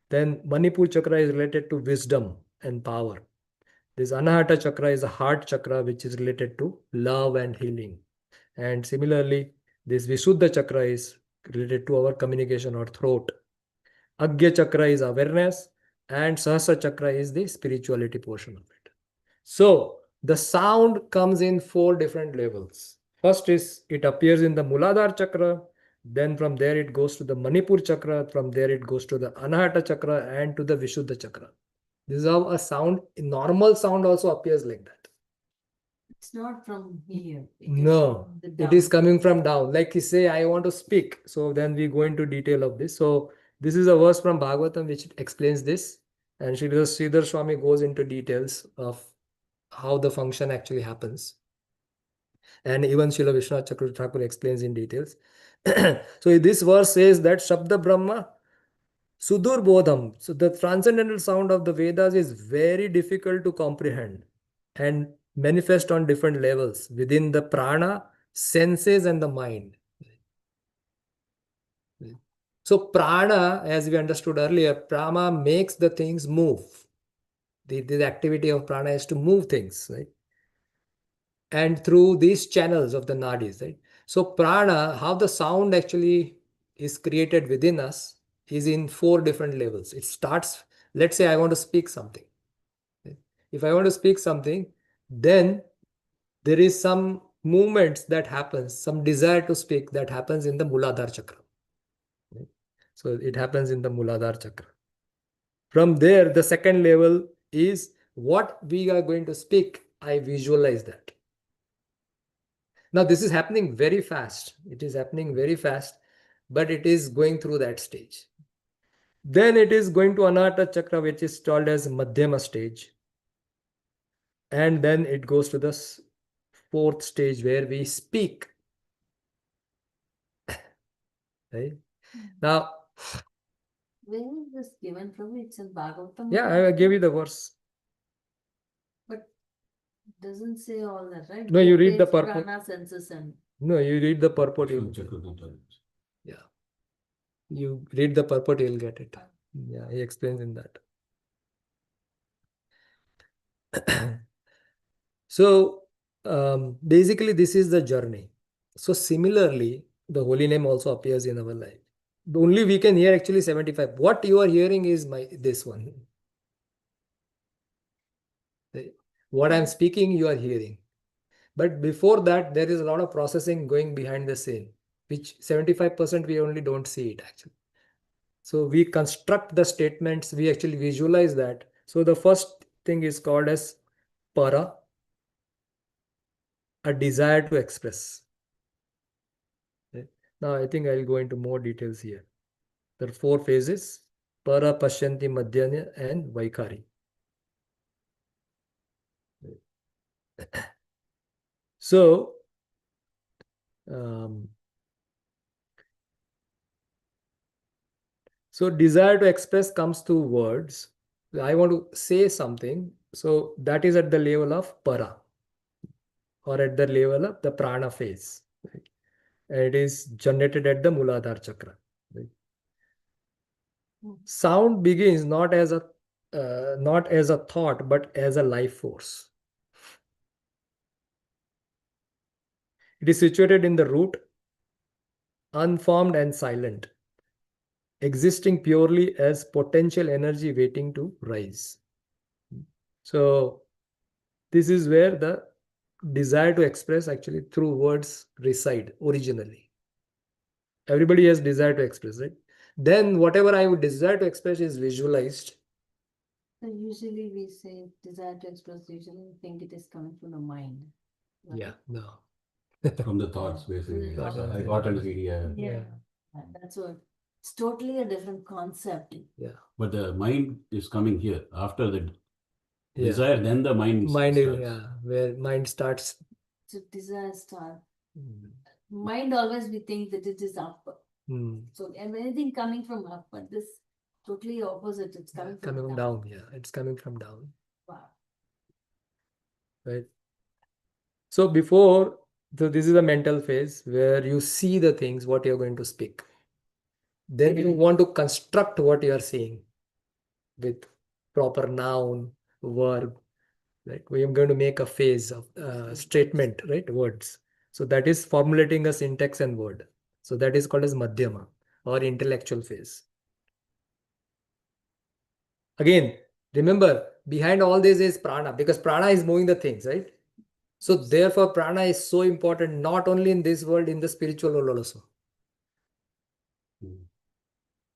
Then Manipur chakra is related to wisdom and power. This Anahata chakra is a heart chakra which is related to love and healing. And similarly, this Visuddha chakra is related to our communication or throat. Agya chakra is awareness, and Sahasra chakra is the spirituality portion of it. So the sound comes in 4 different levels. First is it appears in the Muladhara chakra, then from there it goes to the Manipur chakra, from there it goes to the Anahata chakra and to the Vishuddha chakra. This is how a sound, normal sound also appears like that. It's not from here. No, it is coming from down. Like you say, I want to speak. So then we go into detail of this. So this is a verse from Bhagavatam which explains this. And Sridhar Swami goes into details of how the function actually happens. And even Srila Vishwanath Chakravarti Thakur explains in details. So this verse says that Shabda Brahma Sudur Bodham. So the transcendental sound of the Vedas is very difficult to comprehend and manifest on different levels within the prana, senses, and the mind. So prana, as we understood earlier, prana makes the things move. The activity of prana is to move things, right? And through these channels of the nadis, right? So prana, how the sound actually is created within us is in 4 different levels. It starts, let's say I want to speak something. If I want to speak something, then there is some movements that happens, some desire to speak that happens in the Muladhara chakra. So it happens in the Muladhara chakra. From there, the second level is what we are going to speak. I visualize that. Now, this is happening very fast. It is happening very fast, but it is going through that stage. Then it is going to Anahata chakra, which is called as Madhyama stage. And then it goes to the 4th stage where we speak. Right? Now, where is this given from? It's in Bhagavatam. yeah, I gave you the verse. Doesn't say all that, right? No, you It read the says purport. prana, senses, and No, you read the purport. Yeah. You read the purport, you'll get it. Yeah, he explains in that. So basically, this is the journey. So similarly, the holy name also appears in our life. Only we can hear actually 75. What you are hearing is this one. What I'm speaking, you are hearing. But before that, there is a lot of processing going behind the scene, which 75% we only don't see it actually. So we construct the statements, we actually visualize that. So the first thing is called as para, a desire to express. Okay. Now I think I'll go into more details here. There are 4 phases: para, pashyanti, madhyana, and vaikari. So so desire to express comes through words. I want to say something. So that is at the level of para, or at the level of the prana phase. Right? And it is generated at the Muladhara chakra. Right? Sound begins not as a thought, but as a life force. It is situated in the root, unformed and silent, existing purely as potential energy waiting to rise. So this is where the desire to express actually through words reside originally. Everybody has desire to express, right? Then whatever I would desire to express is visualized. so usually we say desire to express, usually think it is coming from the mind. right? Yeah, no. From the thoughts, basically. Thoughts, I got an idea. Yeah. And that's what, it's totally a different concept. Yeah. But the mind is coming here after the Yeah. desire, then the mind Mind is, starts. yeah, where mind starts. So desire start. Mm. Mind always we think that it is up. Mm. So and anything coming from up, but this totally opposite. It's coming from Coming down. Yeah, it's coming from down. Wow. Right. So before, so this is a mental phase where you see the things, what you're going to speak. Then you want to construct what you are saying with proper noun, verb, right? We are going to make a phase of statement, right? Words. So that is formulating a syntax and word. So that is called as madhyama, or intellectual phase. Again, remember, behind all this is prana, because prana is moving the things, right? So therefore, prana is so important, not only in this world, in the spiritual world also.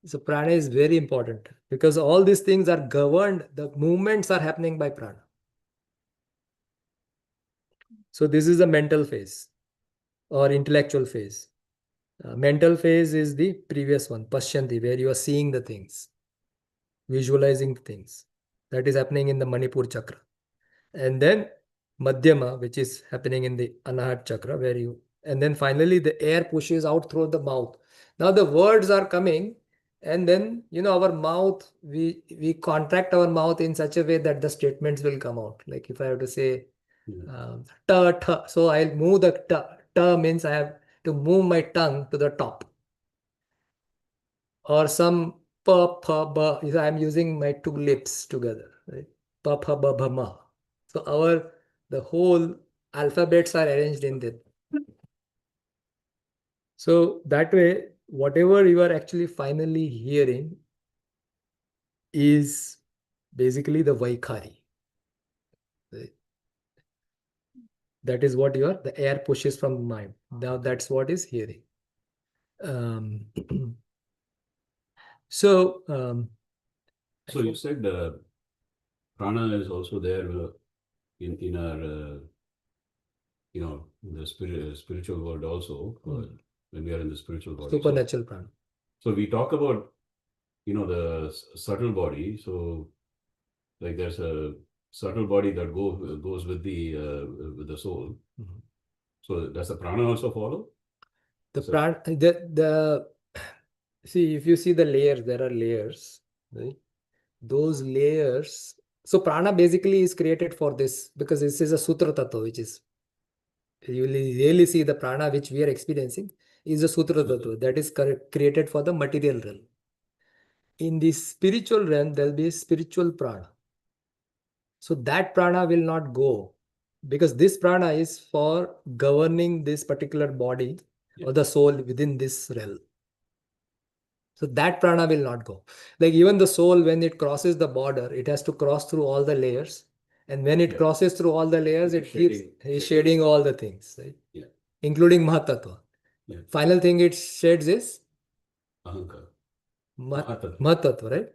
So prana is very important because all these things are governed, the movements are happening by prana. So this is a mental phase or intellectual phase. Mental phase is the previous one, pashyanti, where you are seeing the things, visualizing things. That is happening in the Manipur chakra. And then madhyama, which is happening in the Anahat chakra, where you, and then finally the air pushes out through the mouth. Now the words are coming, and then our mouth, we contract our mouth in such a way that the statements will come out. Like if I have to say ta ta, so I'll move the ta. Ta means I have to move my tongue to the top. Or some pa pa ba, I'm using my 2 lips together, right? Pa pa ba ba ma. So the whole alphabets are arranged in that. So that way, whatever you are actually finally hearing is basically the Vaikari. Right? That is what the air pushes from the mind. Now that's what is hearing. So you said prana is also there in our the spiritual world also, when we are in the spiritual body. Supernatural prana. So we talk about the subtle body. So like there's a subtle body that goes with the soul. Mm-hmm. So does the prana also follow? The prana, the see, if you see the layers, there are layers, right? Those layers So prana basically is created for this, because this is a sutra tattva, which is, you will really see the prana which we are experiencing is a sutra tattva that is created for the material realm. In the spiritual realm, there will be spiritual prana. So that prana will not go, because this prana is for governing this particular body or the soul within this realm. So that prana will not go. Like even the soul, when it crosses the border, it has to cross through all the layers. And when it crosses through all the layers, it keeps shading all the things, right? Yeah. Including Mahatattva. Yeah. Final thing it shades is Ahankar. Mahatattva, right?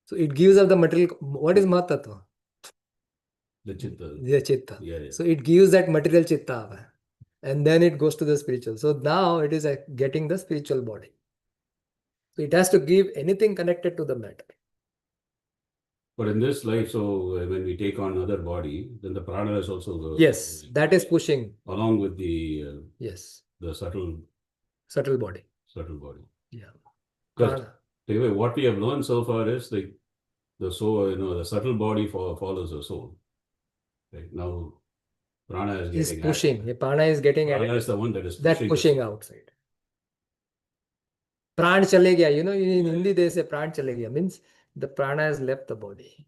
So it gives up the material. What is Mahatattva? The chitta. The chitta. Yeah. So it gives that material chitta, and then it goes to the spiritual. So now it is getting the spiritual body. So it has to give anything connected to the matter. But in this life, so when we take on another body, then the prana is also Yes, that is pushing along with the yes, the subtle body. body. Yeah. Because Prana. what we have learned so far is like the soul, the subtle body follows the soul. Right now, prana is getting pushing. added. Prana is getting Prana added. is the one that is pushing outside. Pran chale gaya. In Hindi they say pran chale gaya, means the prana has left the body.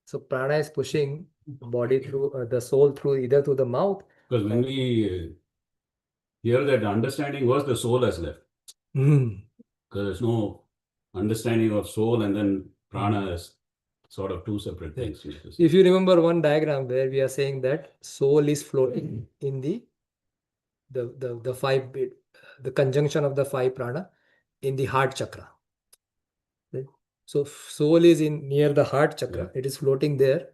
So prana is pushing body through the soul through either through the mouth. Because when we hear that understanding was the soul has left. Because there's no understanding of soul and then prana is sort of two separate things. If you remember one diagram where we are saying that soul is floating in the five bit, the conjunction of the five prana in the heart chakra. Right? So soul is in near the heart chakra. It is floating there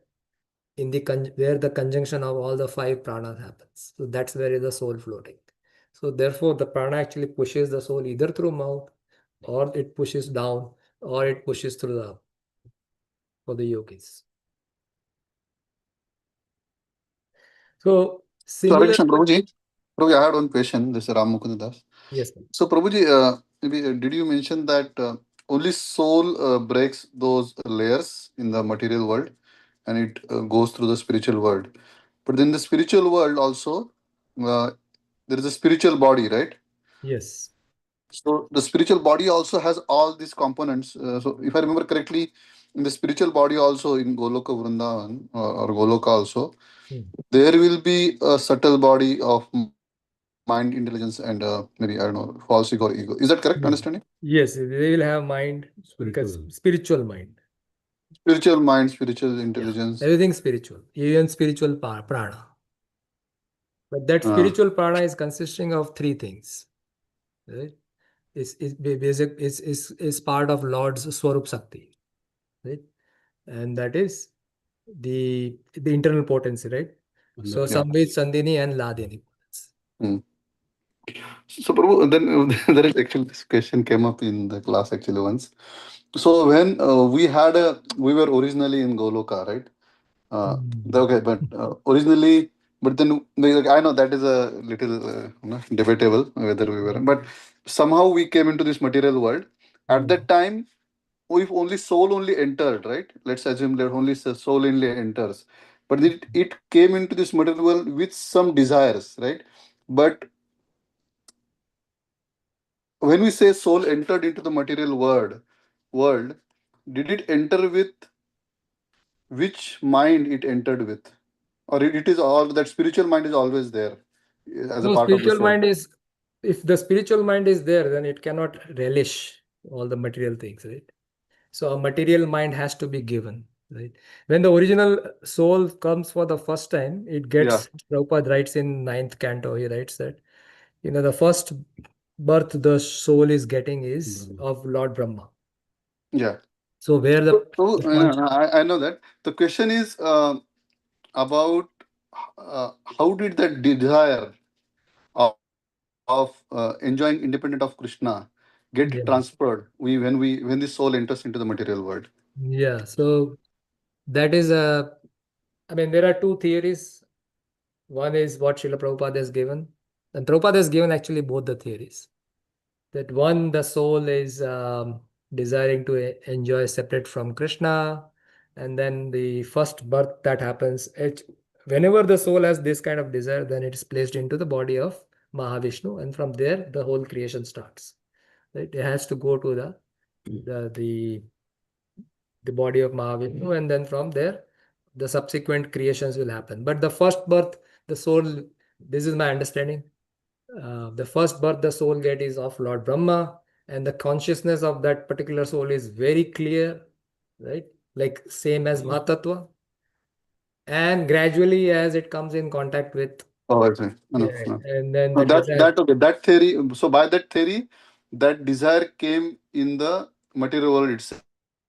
in the where the conjunction of all the five pranas happens. So that's where is the soul floating. So therefore the prana actually pushes the soul either through mouth, or it pushes down, or it pushes through the up for the yogis. So similar. Prabhuji, I had one question. This is Ram Mukund Das. Yes. So Prabhuji, maybe did you mention that only soul breaks those layers in the material world, and it goes through the spiritual world? But in the spiritual world also, there is a spiritual body, right? Yes. So the spiritual body also has all these components. So if I remember correctly, in the spiritual body also in Goloka Vrindavan or Goloka also, there will be a subtle body of mind, intelligence, and maybe I don't know, false ego or ego. Is that correct understanding? Yes, they will have mind, spiritual mind. Spiritual mind, spiritual intelligence. Everything spiritual, even spiritual prana. But that spiritual prana is consisting of three things. Right? Is part of Lord's Swarup Sakti. Right? And that is the internal potency, right? So Samvit, Sandhini, and Ladini. So Prabhu, then there is actually this question came up in the class actually once. So when we were originally in Goloka, right? Okay, but originally, but then I know that is a little debatable whether we were, but somehow we came into this material world. At that time, if only soul only entered, right? Let's assume that only soul only enters, but it came into this material world with some desires, right? But when we say soul entered into the material world, did it enter with which mind it entered with? Or it is all that spiritual mind is always there as a part of the soul? Mind is, if the spiritual mind is there, then it cannot relish all the material things, right? So a material mind has to be given, right? When the original soul comes for the first time, it gets, Prabhupada writes in 9th canto, he writes that, the first birth the soul is getting is of Lord Brahma. Yeah. So where I know that. The question is about how did that desire of enjoying independent of Krishna get transferred when the soul enters into the material world? Yeah, so that is there are two theories. One is what Srila Prabhupada has given, and Prabhupada has given actually both the theories. That one, the soul is desiring to enjoy separate from Krishna, and then the first birth that happens, whenever the soul has this kind of desire, then it is placed into the body of Mahavishnu, and from there the whole creation starts. Right? It has to go to the body of Mahavishnu, and then from there the subsequent creations will happen. But the first birth, the soul, this is my understanding. The first birth the soul get is of Lord Brahma, and the consciousness of that particular soul is very clear, right? Like same as Mahatattva. And gradually, as it comes in contact with, Oh, I see. Enough, yeah, enough. and then So the desire. okay. That theory. So by that theory, that desire came in the material world itself,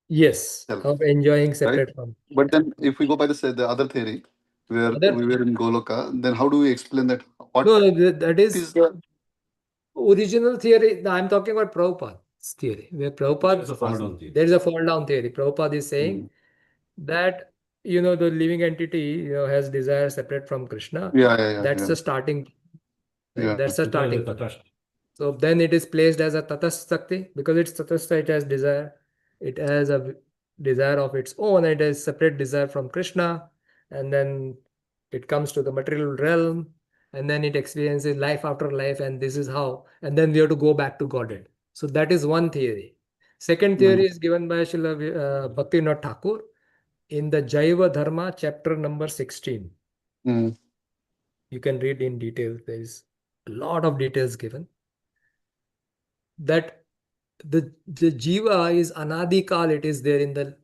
Yes, of enjoying right? separate from. But then, if we go by the other theory, where Other, we were in Goloka, then how do we explain that? What no, that is is the original theory. No, I'm talking about Prabhupada's theory, where There's a fall Prabhupada, down theory. there is a fall down theory. Prabhupada is saying that, the living entity, has desire separate from Krishna. That's the starting, right? Yeah. That's the It has a starting point. tatastha. So then it is placed as a tatastha Sakti, because it's tatastha, it has desire. It has a desire of its own. It has separate desire from Krishna. And then it comes to the material realm. And then it experiences life after life. And this is how. And then we have to go back to Godhead. So that is one theory. Second theory is given by Srila Bhaktivinoda Thakur in the Jaiva Dharma, chapter number 16. Mm. You can read in detail. There is a lot of details given. That the jiva is anadikal, it is there in the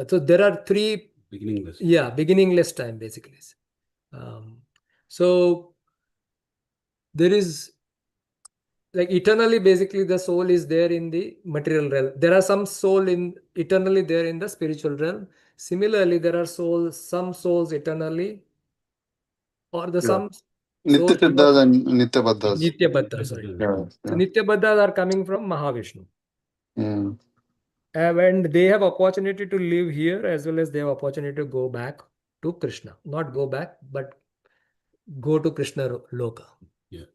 so there are three Beginningless. beginningless time basically. So there is, like, eternally basically the soul is there in the material realm. There are some soul in eternally there in the spiritual realm. Similarly, there are some souls eternally, or the some Nitya souls who Siddhas are and Nitya Baddhas. Nitya Baddha, sorry. Yeah. So Nitya Baddhas are coming from Mahavishnu. Mm. And they have opportunity to live here, as well as they have opportunity to go back to Krishna. Not go back, but go to Krishna Loka. Yeah.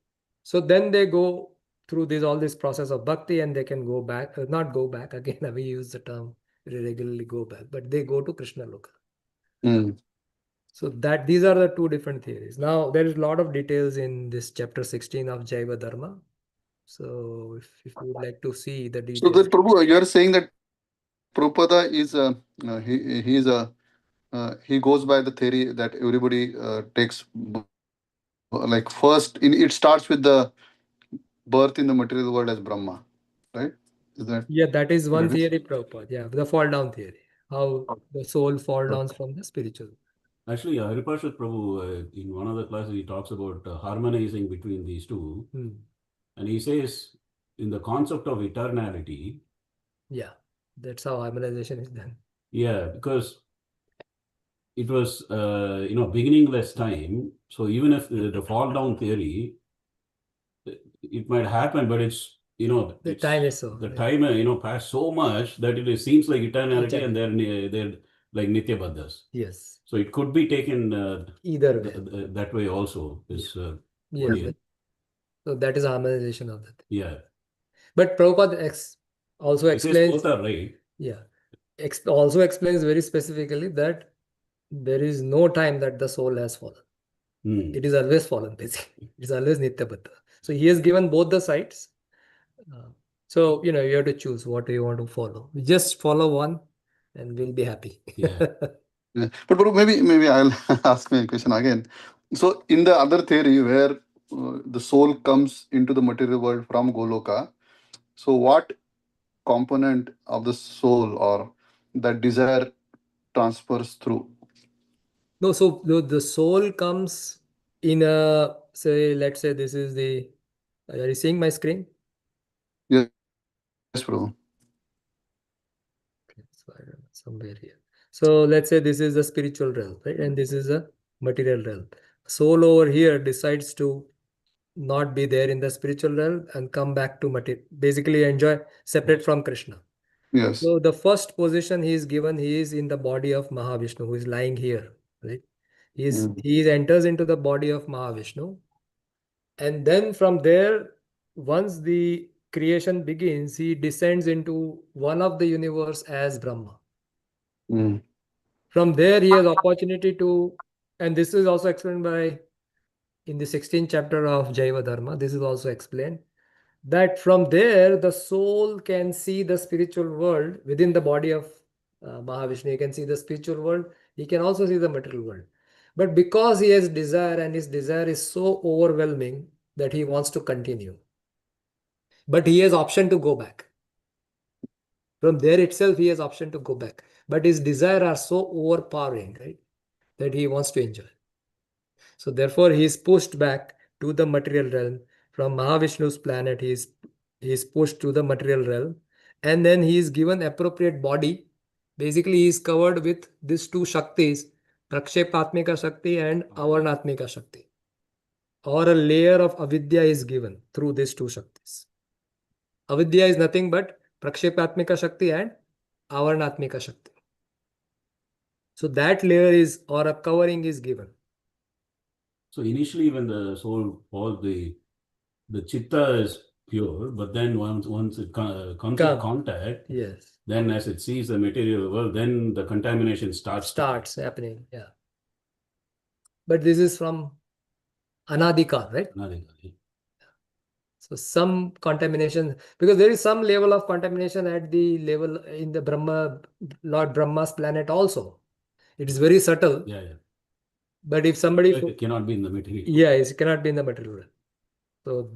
So then they go through all this process of bhakti, and they can go back, not go back again. We use the term regularly, go back, but they go to Krishna Loka. Mm. So these are the two different theories. Now there is a lot of details in this chapter 16 of Jaiva Dharma. So if you would like to see the So details. that Prabhu, you are saying that Prabhupada is he goes by the theory that everybody takes like first in it starts with the birth in the material world as Brahma, right? Is that Yeah, that is one what it is? theory, Prabhupada. Yeah, the fall down theory. How the soul fall down from the spiritual. Actually, Haripashad Prabhu, in one of the classes, he talks about harmonizing between these two. And he says, in the concept of eternality. Yeah, that's how harmonization is done. Yeah, because it was, beginningless time. So even if the fall down theory, it might happen, but it's, The time is so. the time, passed so much that seems like eternality, and they're like Nitya Baddhas. Yes. So it could be taken Either way. that way also. Is Yeah. So that is harmonization of that. Yeah. But Prabhupada also explains. Both are right. Yeah. Also explains very specifically that there is no time that the soul has fallen. It is always fallen, basically. It is always Nitya Baddha. So he has given both the sides. So, you have to choose what you want to follow. Just follow one and we'll be happy. Yeah. But Prabhu, maybe I'll ask my question again. So in the other theory where the soul comes into the material world from Goloka, so what component of the soul or that desire transfers through? No, so the soul comes in let's say this is are you seeing my screen? Yes, Prabhu. So I don't know, somewhere here. So let's say this is the spiritual realm, right? And this is a material realm. Soul over here decides to not be there in the spiritual realm and come back to material, basically enjoy separate from Krishna. Yes. So the first position he is given, he is in the body of Mahavishnu, who is lying here, right? He enters into the body of Mahavishnu. And then from there, once the creation begins, he descends into one of the universe as Brahma. Mm. From there, he has opportunity to, and this is also explained by in the 16th chapter of Jaiva Dharma. This is also explained that from there the soul can see the spiritual world within the body of Mahavishnu. He can see the spiritual world. He can also see the material world. But because he has desire and his desire is so overwhelming that he wants to continue. But he has option to go back. From there itself, he has option to go back. But his desire are so overpowering, right, that he wants to enjoy. So therefore, he is pushed back to the material realm. From Mahavishnu's planet, he is pushed to the material realm. And then he is given appropriate body. Basically, he is covered with these two Shaktis, Prakshepatmika Shakti and Avarnatmika Shakti. Or a layer of avidya is given through these two Shaktis. Avidya is nothing but Prakshepatmika Shakti and Avarnatmika Shakti. So that layer is, or a covering is given. So initially, when the soul falls, the chitta is pure, but then once it comes in contact, yes, then as it sees the material world, then the contamination starts happening. Yeah. But this is from Anadikal, right? Anadikal. So some contamination, because there is some level of contamination at the level in the Brahma, Lord Brahma's planet also. It is very subtle. Yeah, yeah. But if somebody... But it cannot be in the material. Yeah, it cannot be in the material world. So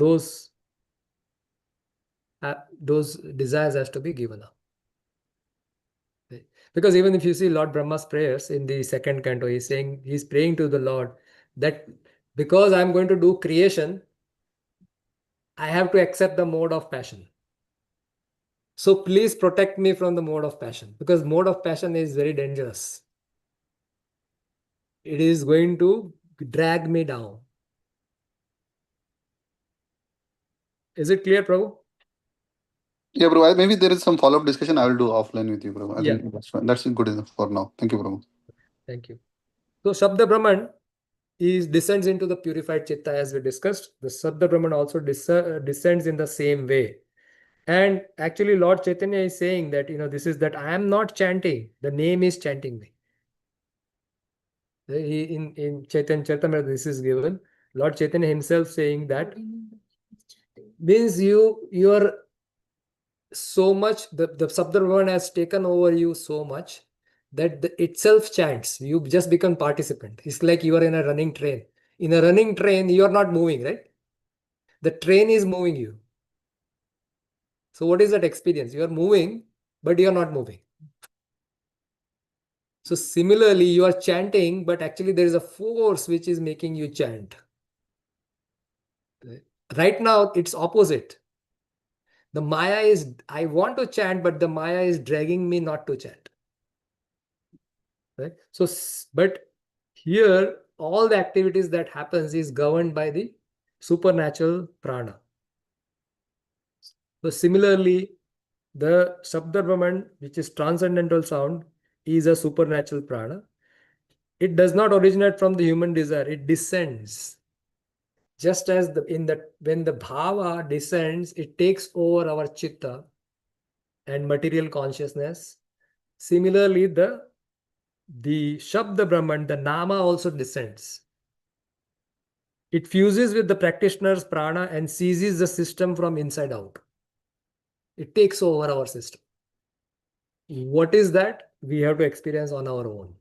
those desires has to be given up. Right? Because even if you see Lord Brahma's prayers in the second canto, he's saying, he's praying to the Lord that because I'm going to do creation, I have to accept the mode of passion. So please protect me from the mode of passion, because mode of passion is very dangerous. It is going to drag me down. Is it clear, Prabhu? Yeah, bro. Maybe there is some follow-up discussion I will do offline with you, bro. I Yeah. think that's fine. That's good enough for now. Thank you, bro. Thank you. So Shabda Brahman descends into the purified chitta as we discussed. The Shabda Brahman also descends in the same way. And actually Lord Chaitanya is saying that, this is that I am not chanting. The name is chanting me. In Chaitanya Charitamrita, this is given. Lord Chaitanya himself saying that means you are so much, the Sabda Brahman has taken over you so much that itself chants. You just become participant. It's like you are in a running train. In a running train, you are not moving, right? The train is moving you. So what is that experience? You are moving, but you are not moving. So similarly, you are chanting, but actually there is a force which is making you chant. Right now, it's opposite. The Maya is, I want to chant, but the Maya is dragging me not to chant. Right? So, but here, all the activities that happens is governed by the supernatural prana. So similarly, the Shabda Brahman, which is transcendental sound, is a supernatural prana. It does not originate from the human desire. It descends. Just as when the bhava descends, it takes over our chitta and material consciousness. Similarly, the Shabda Brahman, the Nama also descends. It fuses with the practitioner's prana and seizes the system from inside out. It takes over our system. What is that? We have to experience on our own.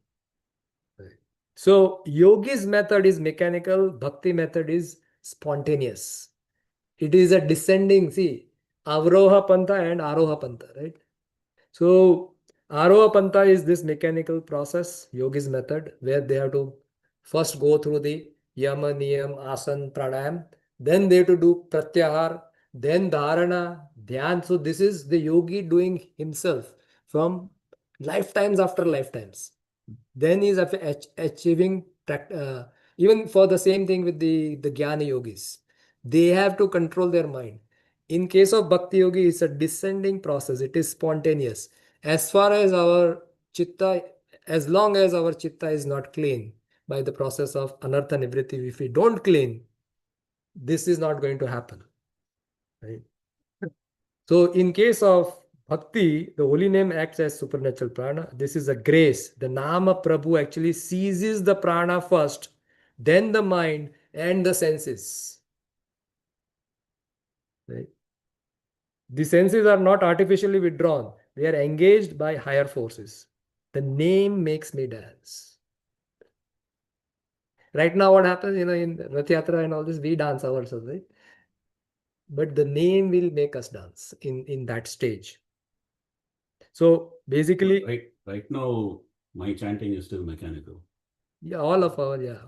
So, yogi's method is mechanical, bhakti method is spontaneous. It is a descending, see, Avroha Pantha and Aroha Pantha, right? So, Aroha Pantha is this mechanical process, yogi's method, where they have to first go through the Yama, Niyam, Asan, Pranayam, then they have to do Pratyahar, then Dharana, Dhyan. So, this is the yogi doing himself from lifetimes after lifetimes. Then he is achieving, even for the same thing with the Jnana yogis. They have to control their mind. In case of Bhakti Yogi, it's a descending process. It is spontaneous. As far as our chitta, as long as our chitta is not clean by the process of anartha nivritti, if we don't clean, this is not going to happen. Right? So in case of Bhakti, the holy name acts as supernatural prana. This is a grace. The Nama Prabhu actually seizes the prana first, then the mind and the senses. Right? The senses are not artificially withdrawn. They are engaged by higher forces. The name makes me dance. Right now, what happens, in Rath Yatra and all this, we dance ourselves, right? But the name will make us dance in that stage. So basically, right now, my chanting is still mechanical. yeah, all of our, yeah.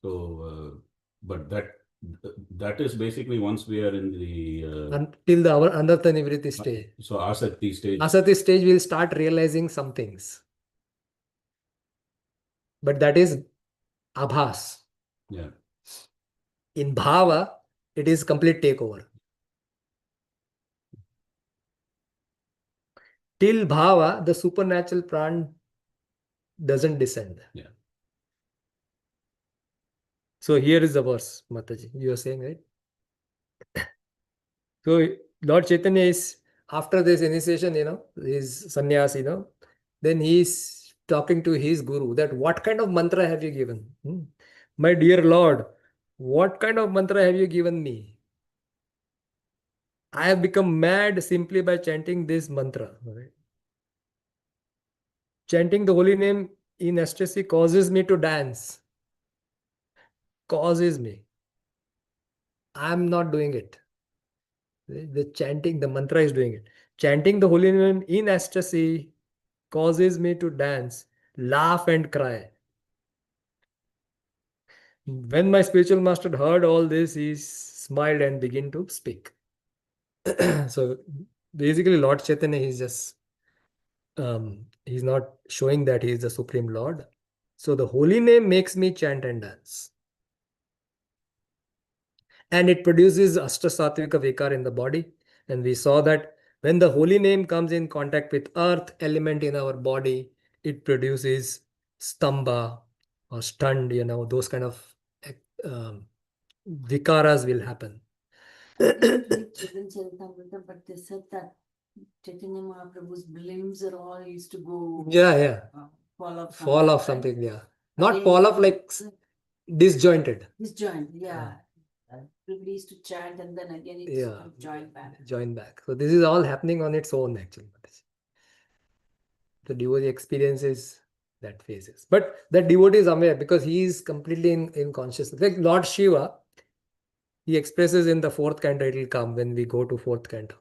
So, but that is basically once we are in the Until our Anartha Nivritti stage. so Asakti stage. Asati stage, we'll start realizing some things. But that is abhas. Yeah. In bhava, it is complete takeover. Till bhava, the supernatural pran doesn't descend. Yeah. So here is the verse, Mataji. You are saying, right? So Lord Chaitanya is, after this initiation, his sannyas, then he is talking to his guru that what kind of mantra have you given? My dear Lord, what kind of mantra have you given me? I have become mad simply by chanting this mantra. Right? Chanting the holy name in ecstasy causes me to dance. Causes me. I am not doing it. The chanting, the mantra is doing it. Chanting the holy name in ecstasy causes me to dance, laugh and cry. When my spiritual master heard all this, he smiled and began to speak. So basically, Lord Chaitanya is just, he's not showing that he is the Supreme Lord. So the holy name makes me chant and dance. And it produces Ashtasatvika Vikar in the body. And we saw that when the holy name comes in contact with earth element in our body, it produces stamba or stunned, those kind of um, vikaras will happen. But they said that Chaitanya Mahaprabhu's limbs are all used to go Yeah. fall off. Fall off something, yeah. Not fall off, like disjointed. Disjoint, yeah. Everybody used to chant and then again it's joined back. Join back. So this is all happening on its own, actually. The devotee experiences that phases. But the devotee is aware because he is completely in consciousness. Like Lord Shiva, he expresses in the fourth canto, it will come when we go to fourth canto.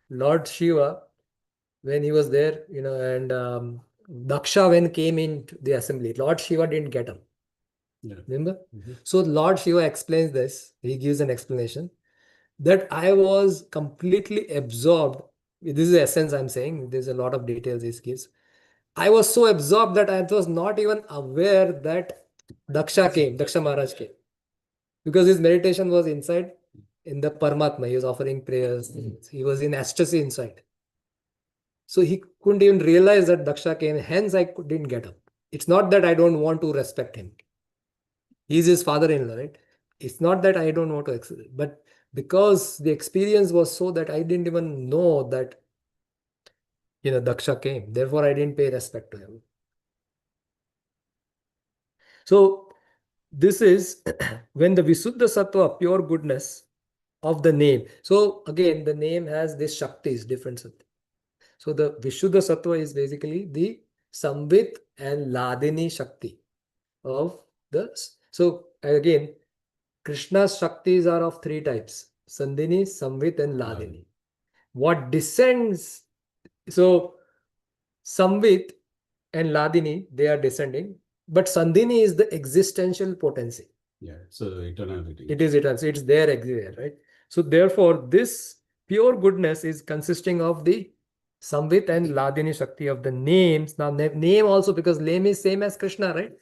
Lord Shiva, when he was there, and Daksha, when came into the assembly, Lord Shiva didn't get him. Yeah. Remember? So Lord Shiva explains this. He gives an explanation that I was completely absorbed. This is the essence I'm saying. There's a lot of details he gives. I was so absorbed that I was not even aware that Daksha Maharaj came. Because his meditation was inside in the Paramatma. He was offering prayers. He was in ecstasy inside. So he couldn't even realize that Daksha came. Hence, I didn't get up. It's not that I don't want to respect him. He's his father-in-law, right? It's not that I don't want to accept it. But because the experience was so that I didn't even know that, Daksha came. Therefore, I didn't pay respect to him. So this is when the Visuddha Sattva, pure goodness of the name. So again, the name has this Shaktis, different Sattva. So the Vishuddha Sattva is basically the Samvit and Ladini Shakti of the. So again, Krishna's Shaktis are of three types: Sandhini, Samvit, and Ladini. What descends? So Samvit and Ladini, they are descending, but Sandhini is the existential potency. Yeah, so eternality. It is eternal. So it's there everywhere, right? So therefore, this pure goodness is consisting of the Samvit and Ladini Shakti of the names. Now, name also, because name is same as Krishna, right?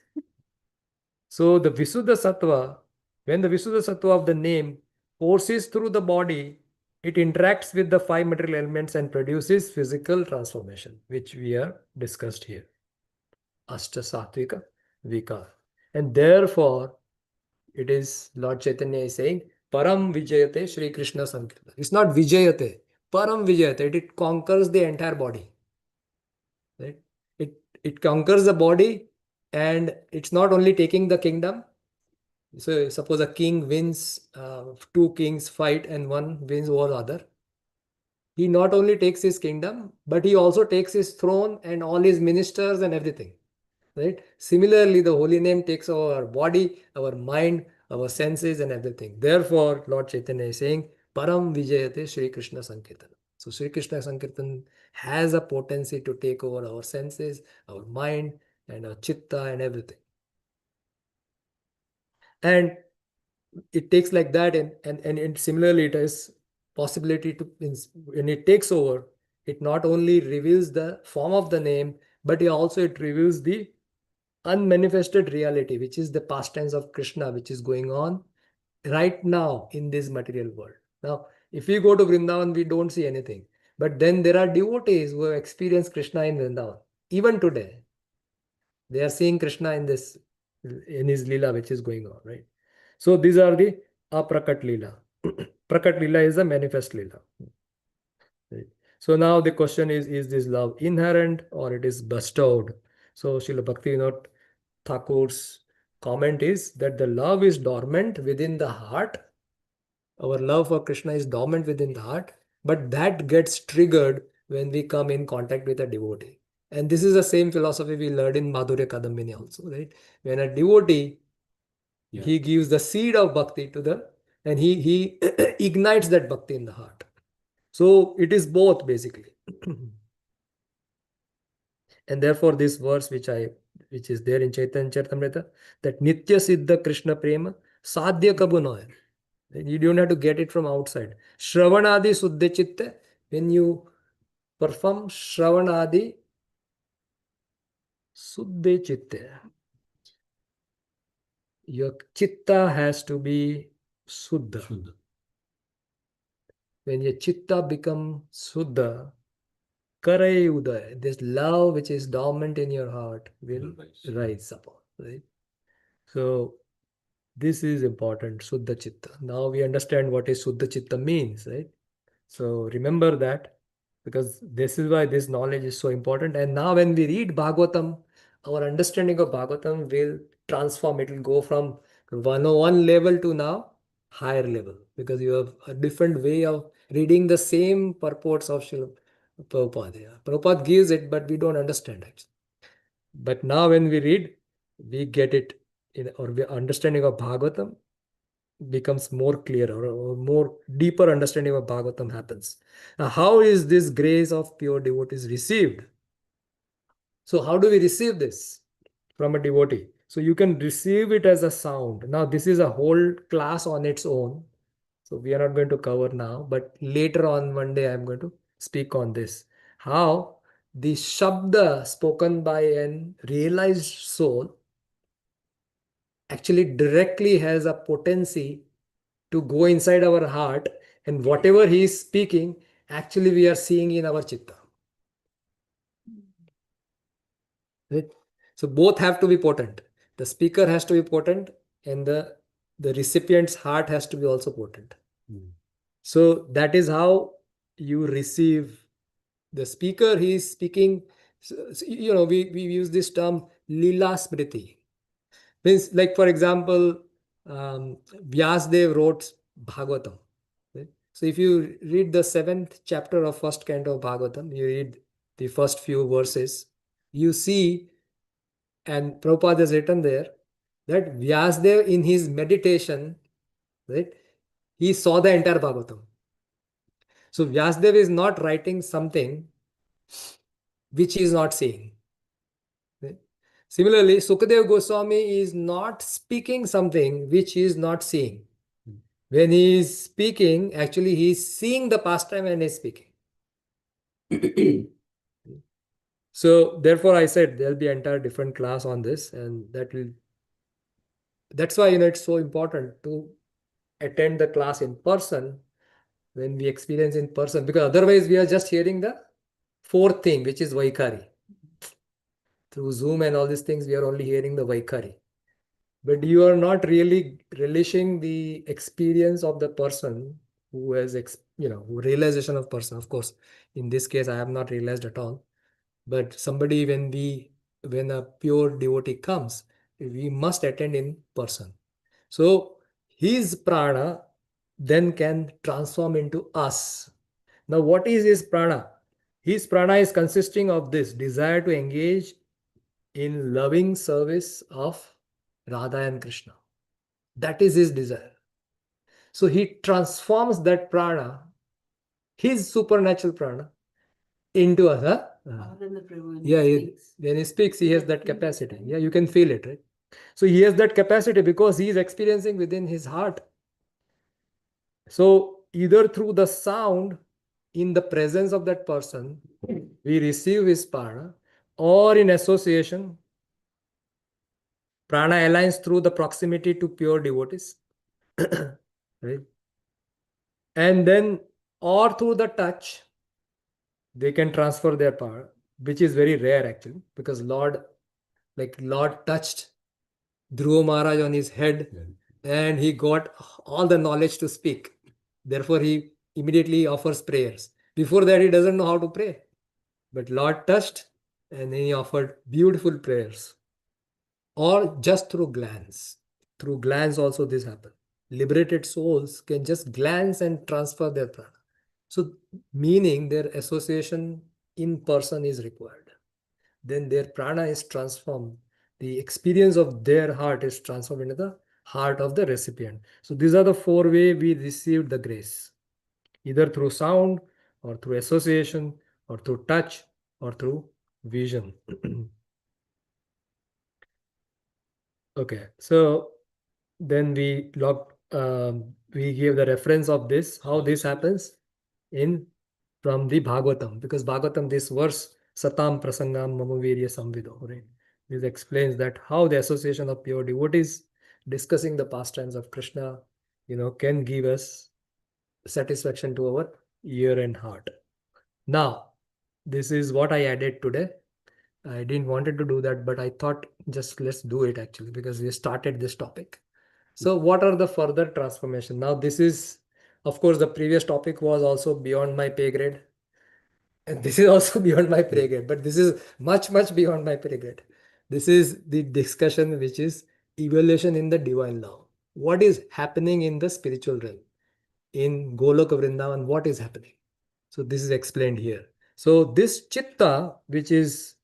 So the Visuddha Sattva, when the Visuddha Sattva of the name courses through the body, it interacts with the five material elements and produces physical transformation, which we have discussed here. Ashta Satvika Vikar. And therefore, it is Lord Chaitanya is saying, Param Vijayate Shri Krishna Sankirtan. It's not Vijayate. Param Vijayate, it conquers the entire body. Right? It conquers the body, and it's not only taking the kingdom. So suppose a king wins, two kings fight and one wins over the other. He not only takes his kingdom, but he also takes his throne and all his ministers and everything. Right? Similarly, the holy name takes over our body, our mind, our senses and everything. Therefore, Lord Chaitanya is saying, Param Vijayate Sri Krishna Sankirtan. So Sri Krishna Sankirtan has a potency to take over our senses, our mind, and our chitta and everything. And it takes like that, and similarly, it has possibility to, when it takes over, it not only reveals the form of the name, but it reveals the unmanifested reality, which is the past tense of Krishna, which is going on right now in this material world. Now, if we go to Vrindavan, we don't see anything. But then there are devotees who have experienced Krishna in Vrindavan. Even today, they are seeing Krishna in his Leela, which is going on, right? So these are the aprakat Leela. Prakat Leela is the manifest Leela. Right? So now the question is this love inherent or it is bestowed? So Srila Bhaktivinoda Thakur's comment is that the love is dormant within the heart. Our love for Krishna is dormant within the heart, but that gets triggered when we come in contact with a devotee. And this is the same philosophy we learned in Madhurya Kadambini also, right? When a devotee, he gives the seed of bhakti to them, and he ignites that bhakti in the heart. So it is both basically. And therefore this verse which is there in Chaitanya Charitamrita, that Nitya Siddha Krishna Prema Sadhya Kabu Noy. You don't have to get it from outside. Shravanadi Suddha Chitta, when you perform Shravanadi Suddha Chitta, your chitta has to be Suddha. When your chitta becomes Suddha, Karai Udaya, this love which is dormant in your heart will rise up. Right? So this is important, Suddha Chitta. Now we understand what is Suddha Chitta means, right? So remember that, because this is why this knowledge is so important. And now when we read Bhagavatam, our understanding of Bhagavatam will transform. It will go from 101 level to now higher level, because you have a different way of reading the same purports of Srila Prabhupada. Yeah. Prabhupada gives it, but we don't understand it. But now when we read, we get it, or the understanding of Bhagavatam becomes more clear, or more deeper understanding of Bhagavatam happens. Now, how is this grace of pure devotees received? So how do we receive this from a devotee? So you can receive it as a sound. Now this is a whole class on its own. So we are not going to cover now, but later on one day I'm going to speak on this. How the Shabda spoken by an realized soul actually directly has a potency to go inside our heart, and whatever he is speaking, actually we are seeing in our chitta. Right? So both have to be potent. The speaker has to be potent, and the recipient's heart has to be also potent. So that is how you receive the speaker. He is speaking. So, we use this term Lila Smriti. Means, like for example, Vyasdev wrote Bhagavatam. Right? So if you read the 7th chapter of first canto of Bhagavatam, you read the first few verses, you see, and Prabhupada has written there, that Vyasdev in his meditation, right, he saw the entire Bhagavatam. So Vyasdev is not writing something which he is not seeing. Right? Similarly, Sukadev Goswami is not speaking something which he is not seeing. When he is speaking, actually he is seeing the pastime and is speaking. So therefore I said there'll be an entire different class on this, and that's why it's so important to attend the class in person when we experience in person, because otherwise we are just hearing the fourth thing, which is Vaikari. Through Zoom and all these things, we are only hearing the Vaikari. But you are not really relishing the experience of the person who has realization of person. Of course, in this case, I have not realized at all. But somebody, when a pure devotee comes, we must attend in person. So his prana then can transform into us. Now, what is his prana? His prana is consisting of this desire to engage in loving service of Radha and Krishna. That is his desire. So he transforms that prana, his supernatural prana, into us. Ananda Prabhu, when Yeah, he speaks. when he speaks, he You has can that feel it, capacity. right? Yeah, you can feel it, right? So he has that capacity because he is experiencing within his heart. So either through the sound in the presence of that person, we receive his prana, or in association, prana aligns through the proximity to pure devotees. Right? And then, or through the touch, they can transfer their power, which is very rare actually, because Lord touched Dhruva Maharaj on his head, and he got all the knowledge to speak. Therefore, he immediately offers prayers. Before that, he doesn't know how to pray. But Lord touched, and he offered beautiful prayers. Or just through glance. Through glance also this happens. Liberated souls can just glance and transfer their prana. So, meaning their association in person is required. Then their prana is transformed. The experience of their heart is transformed into the heart of the recipient. So these are the four ways we received the grace, either through sound, or through association, or through touch, or through vision. Okay, so then we gave the reference of this, how this happens in from the Bhagavatam, because Bhagavatam, this verse, Satam Prasangam Mamavirya Samvido, right? This explains that how the association of pure devotees discussing the pastimes of Krishna, can give us satisfaction to our ear and heart. Now, this is what I added today. I didn't wanted to do that, but I thought just let's do it actually, because we started this topic. So what are the further transformation? Now this is, of course, the previous topic was also beyond my pay grade. And this is also beyond my pay grade, but this is much, much beyond my pay grade. This is the discussion which is evaluation in the divine law. What is happening in the spiritual realm? In Goloka Vrindavan, what is happening? So this is explained here. So this chitta, which is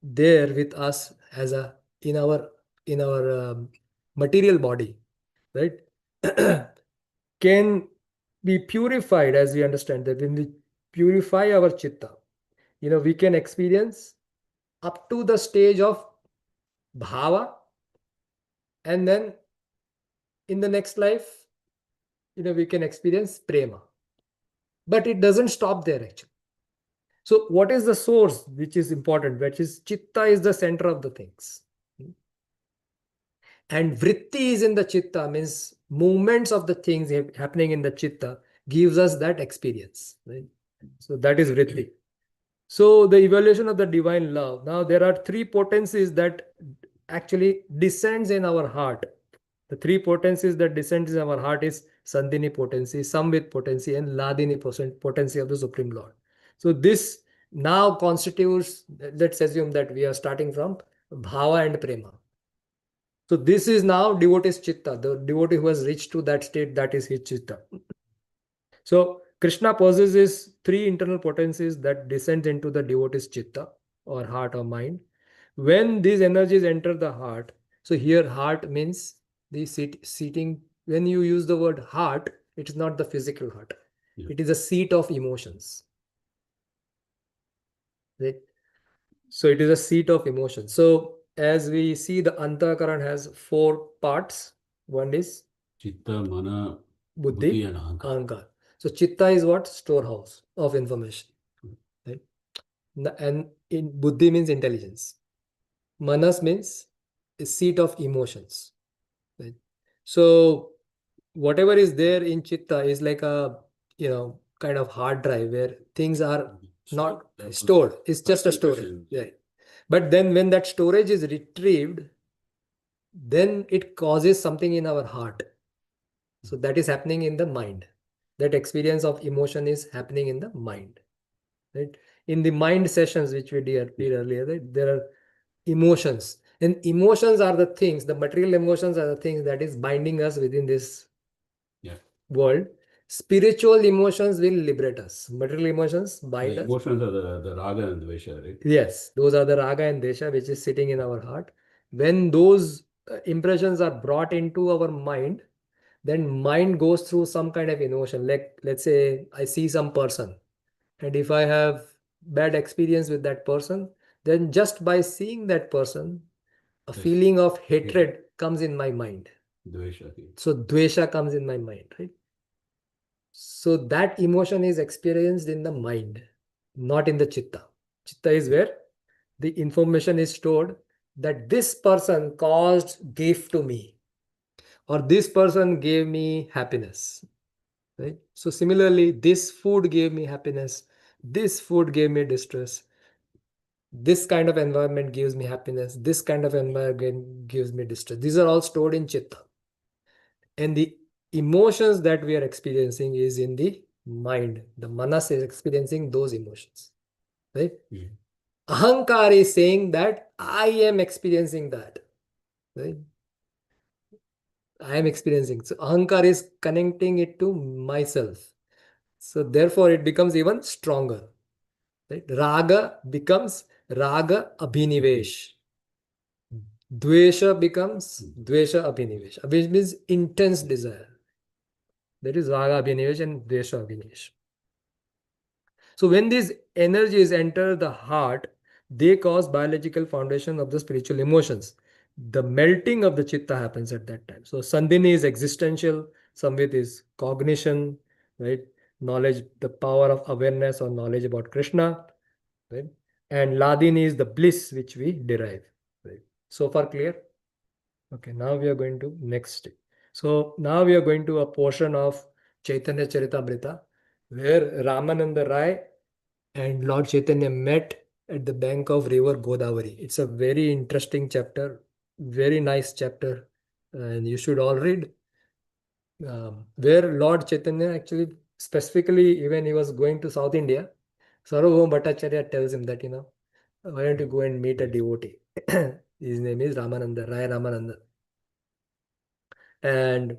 there with us as a in our material body, right, can be purified, as we understand that when we purify our chitta, we can experience up to the stage of bhava, and then in the next life, we can experience prema. But it doesn't stop there actually. So what is the source, which is important, which is chitta is the center of the things. And vritti is in the chitta, means movements of the things happening in the chitta gives us that experience. Right? So that is vritti. So the evaluation of the divine love. Now there are three potencies that actually descends in our heart. The three potencies that descends in our heart is Sandhini potency, Samvit potency, and Ladini potency of the Supreme Lord. So this now constitutes, let's assume that we are starting from Bhava and Prema. So this is now devotee's chitta, the devotee who has reached to that state, that is his chitta. So Krishna possesses three internal potencies that descend into the devotee's chitta or heart or mind. When these energies enter the heart, so here heart means the seating. When you use the word heart, it is not the physical heart. Yeah. It is a seat of emotions. Right? So it is a seat of emotions. So as we see, the Antakaran has four parts. One is Chitta, Mana, Buddhi, and Ahankar. Ahankar. So Chitta is what? Storehouse of information. Right? And in Buddhi means intelligence. Manas means a seat of emotions. Right? So whatever is there in Chitta is like a kind of hard drive where things are not stored. It's just a storage. Yeah. But then when that storage is retrieved, then it causes something in our heart. So that is happening in the mind. That experience of emotion is happening in the mind, right? In the mind sessions which we did earlier, right? There are emotions, and emotions are the things, the material emotions are the things that is binding us within this Yeah. world. Spiritual emotions will liberate us. Material emotions bind The us. emotions are the raga and dvesha, right? Yes, those are the raga and desha which is sitting in our heart. When those impressions are brought into our mind, then mind goes through some kind of emotion. Like, let's say I see some person, and if I have bad experience with that person, then just by seeing that person, a Yes. feeling of hatred comes in my mind. Dvesha. Okay. So dvesha comes in my mind, right? So that emotion is experienced in the mind, not in the chitta. Chitta is where the information is stored that this person caused grief to me, or this person gave me happiness, right? So similarly, this food gave me happiness, this food gave me distress, this kind of environment gives me happiness, this kind of environment gives me distress. These are all stored in chitta, and the emotions that we are experiencing is in the mind. The manas is experiencing those emotions, right? Mhm. Ahankar is saying that I am experiencing that, right? I am experiencing. So ahankar is connecting it to myself. So therefore it becomes even stronger. Right? Raga becomes raga abhinivesh. Dvesha becomes dvesha abhinivesh. Abhinivesh means intense desire. That is raga abhinivesh and dvesha abhinivesh. So when these energies enter the heart, they cause biological foundation of the spiritual emotions. The melting of the chitta happens at that time. So Sandhini is existential, Samvit is cognition, right? Knowledge, the power of awareness or knowledge about Krishna, right? And Ladini is the bliss which we derive. Right? So far clear? Okay, now we are going to next. So now we are going to a portion of Chaitanya Charitamrita where Ramananda Rai and Lord Chaitanya met at the bank of river Godavari. It's a very interesting chapter, very nice chapter, and you should all read. Where Lord Chaitanya actually specifically, even he was going to South India, Sarvabhauma Bhattacharya tells him that, why don't you go and meet a devotee? His name is Ramananda, Rai Ramananda. And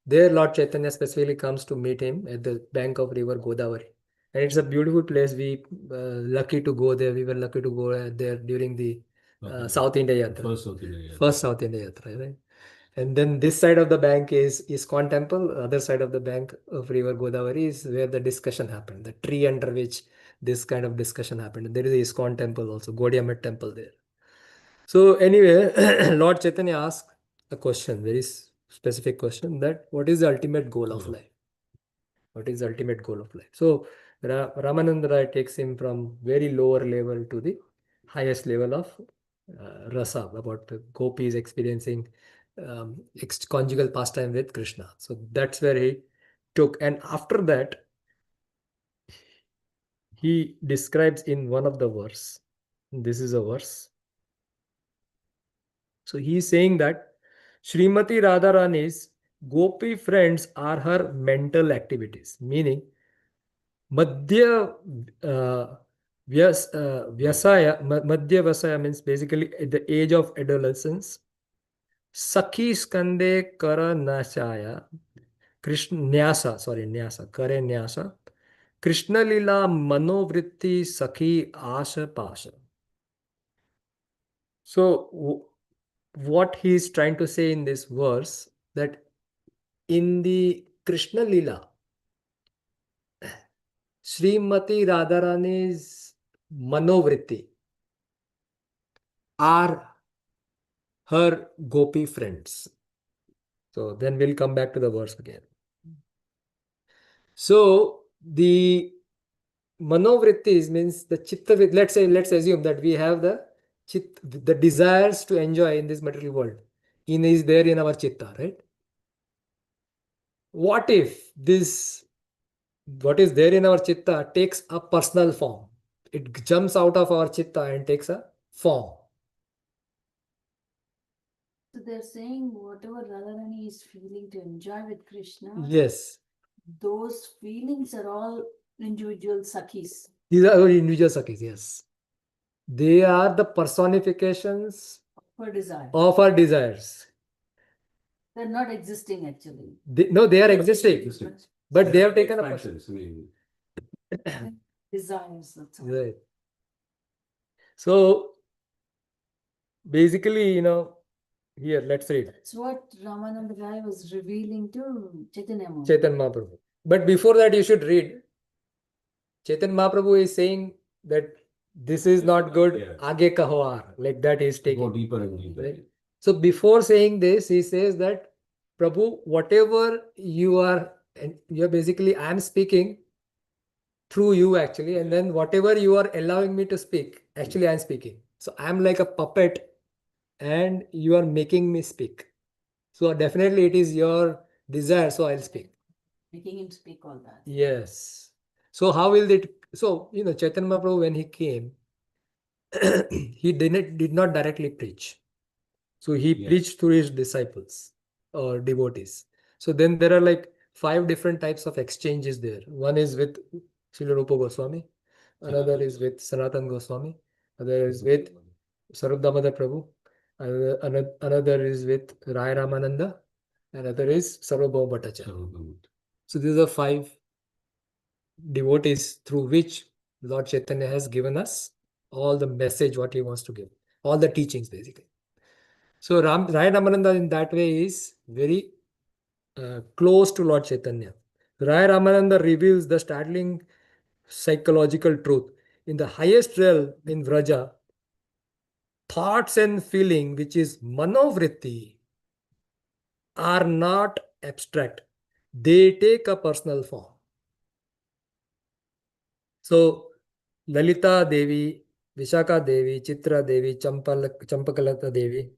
there Lord Chaitanya specifically comes to meet him at the bank of river Godavari. And it's a beautiful place. We lucky to go there. We were lucky to go there during the South India Yatra. First South India. First South India Yatra, right? And then this side of the bank is ISKCON temple. Other side of the bank of river Godavari is where the discussion happened. The tree under which this kind of discussion happened. There is a ISKCON temple also, Gaudiya Math temple there. So anyway, Lord Chaitanya asked a question, very specific question, that what is the ultimate goal of life? What is the ultimate goal of life? So Ramananda Rai takes him from very lower level to the highest level of rasa, about the gopis experiencing conjugal pastime with Krishna. So that's where he took. And after that, he describes in one of the verse. This is a verse. So he's saying that Srimati Radharani's gopi friends are her mental activities, meaning Madhya Madhya Vyasaya means basically at the age of adolescence. Sakhi Skande Kara Nashaya Krishna Nyasa, sorry, Nyasa, Kare Nyasa. Krishna Lila Manovritti Sakhi Asha Pasha. So what he is trying to say in this verse, that in the Krishna Lila, Srimati Radharani's Manovritti are her gopi friends. So then we'll come back to the verse again. So the manovrittis means the chitta. Let's assume that we have the desires to enjoy in this material world. Is there in our chitta, right? What if what is there in our chitta takes a personal form? It jumps out of our chitta and takes a form. So they're saying whatever Radharani is feeling to enjoy with Krishna, Yes. those feelings are all individual Sakhis. These are our individual Sakhis, yes. They are the personifications For desire. of our desires. They're not existing actually. No, they are existing, Existing. but they have taken a Expansions, I mean, Desires, that's all. Right. So basically, here, let's read That's what Ramananda Rai was revealing to Chaitanya Mahaprabhu. Chaitanya Mahaprabhu. But before that, you should read. Chaitanya Mahaprabhu is saying that this is not good. Yeah. Aage kaho aar. Like that he is go taking. deeper and deeper. Right? So before saying this, he says that Prabhu, whatever you are, and you're basically, I am speaking through you actually, and then whatever you are allowing me to speak, actually I'm speaking. So I'm like a puppet and you are making me speak. So definitely it is your desire, so I'll speak. Making him speak all that. Yes. So how will it? So Chaitanya Mahaprabhu, when he came, he did not directly preach. So he Yeah. preached through his disciples or devotees. So then there are like 5 different types of exchanges there. One is with Srila Rupa Goswami, another is with Sanatan Goswami, another is with Sarup Damodar Prabhu, another is with Rai Ramananda, another is Sarvabhauma Bhattacharya. So, So these are 5 devotees through which Lord Chaitanya has given us all the message what he wants to give, all the teachings basically. So Rai Ramananda in that way is very close to Lord Chaitanya. Rai Ramananda reveals the startling psychological truth. In the highest realm in Vraja, thoughts and feeling, which is manovritti, are not abstract. They take a personal form. So Lalita Devi, Vishaka Devi, Chitra Devi, Champakalata Devi,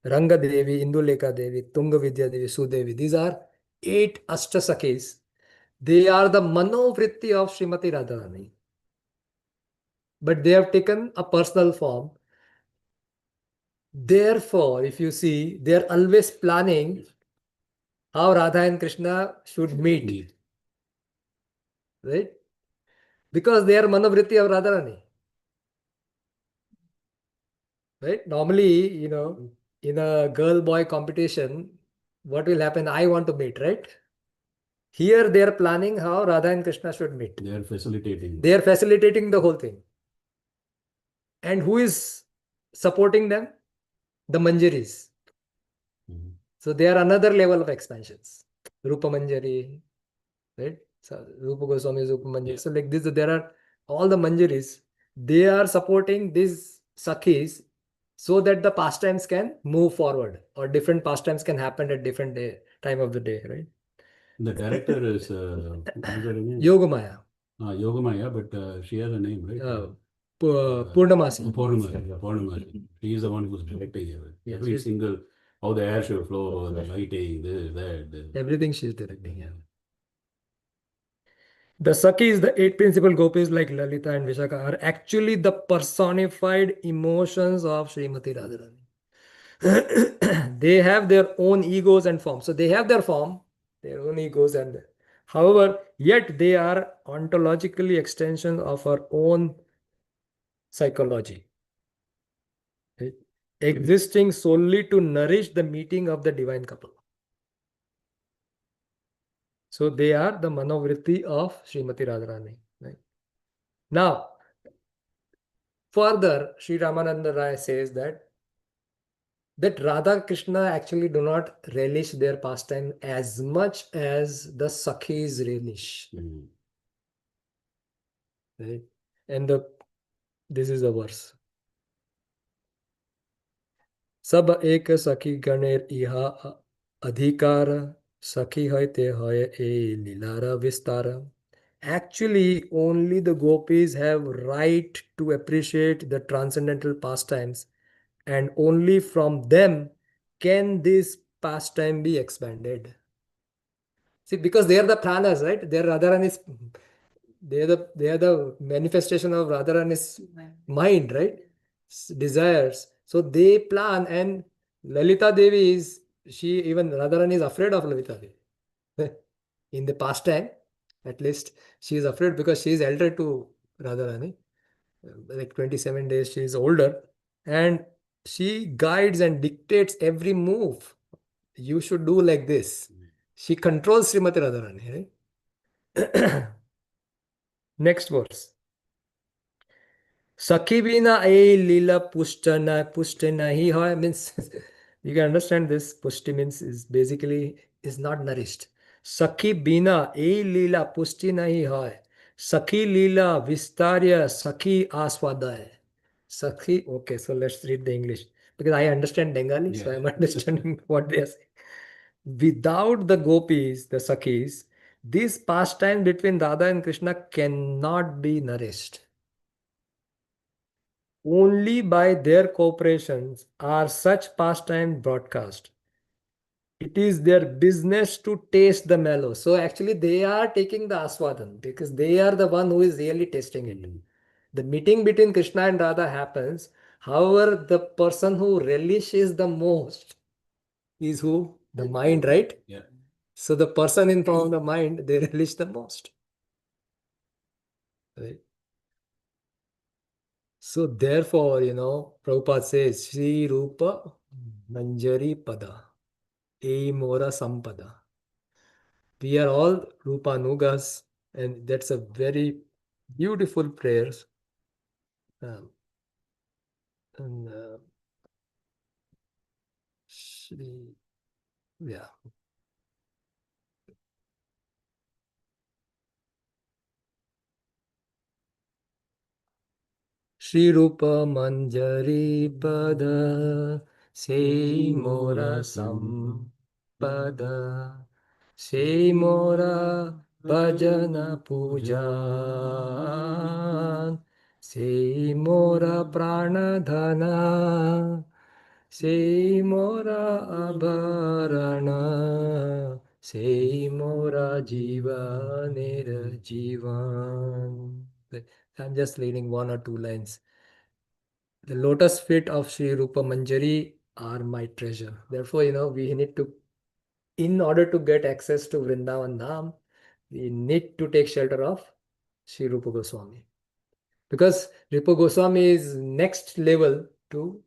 Ranga Devi, Induleka Devi, Tunga Vidya Devi, Sudevi. These are 8 Ashtasakis. They are the manovritti of Srimati Radharani. But they have taken a personal form. Therefore, if you see, they are always planning how Radha and Krishna should meet. Right? Because they are manovritti of Radharani. Right? Normally, in a girl-boy competition, what will happen? I want to meet, right? Here they are planning how Radha and Krishna should meet. they are facilitating. They are facilitating the whole thing. And who is supporting them? The Manjaris. Mhm. So they are another level of expansions. Rupa Manjari, right? So Rupa Goswami is Rupa Manjari. Yeah. So like this, there are all the Manjaris. They are supporting these Sakhis so that the pastimes can move forward or different pastimes can happen at different time of the day, right? The director is what is her name? Yogamaya. Yogamaya, but she has a name, right? Purnamasi. Purnamasi. Yeah, Purnamasi. She is the one who's directing everything. Yes, Every she's- single, how the air should flow, the lighting, this, that. This. Everything she's directing, yeah. The Sakis, the 8 principal gopis like Lalita and Vishaka, are actually the personified emotions of Srimati Radharani. They have their own egos and forms. So they have their form, their own egos, and however, yet they are ontologically extensions of our own psychology, right? Existing solely to nourish the meeting of the divine couple. So they are the manovritti of Srimati Radharani. Right? Now, further, Sri Ramananda Rai says that Radha Krishna actually do not relish their pastime as much as the Sakhis relish. Mhm. Right? And this is the verse. Sab ek sakhi ganer iha adhikara sakhi hai te hai e lilara vistara. Actually, only the gopis have right to appreciate the transcendental pastimes, and only from them can this pastime be expanded. See, because they are the planners, right? They are Radharani's. They are the manifestation of Radharani's mind, right? Desires. So they plan, and Lalita Devi is even Radharani is afraid of Lalita Devi. In the pastime, at least she is afraid because she is elder to Radharani. Like 27 days, she is older. And she guides and dictates every move. You should do like this. She controls Srimati Radharani, right? Next verse. Sakhi bina a lila pushta nahi hoy means you can understand this. Pushti means is basically is not nourished. Sakhi bina a lila pushti nahi hoy. Sakhi lila vistarya sakhi aswada. Sakhi, okay, so let's read the English because I understand Bengali, so I'm understanding what they are saying. Without the gopis, the sakhis, this pastime between Radha and Krishna cannot be nourished. Only by their cooperations are such pastimes broadcast. It is their business to taste the mellow. So actually they are taking the aswadan because they are the one who is really tasting it. The meeting between Krishna and Radha happens. However, the person who relishes the most is who? The mind, right? Yeah. So the person in front of the mind, they relish the most. Right? So therefore, Prabhupada says, Sri Rupa Manjari Pada, E Mora Sampada. We are all Rupanugas, and that's a very beautiful prayer. And Shri, yeah. Shri Rupa Manjari Pada, Sei Mora Sampada, Sei Mora Bhajana Puja, Sei Mora Pranadhana, Sei Mora Abharana, Sei Mora Jiva Nirjivan. I'm just reading one or two lines. The lotus feet of Sri Rupa Manjari are my treasure. Therefore, we need to, in order to get access to Vrindavan Dham, we need to take shelter of Sri Rupa Goswami. Because Rupa Goswami is next level to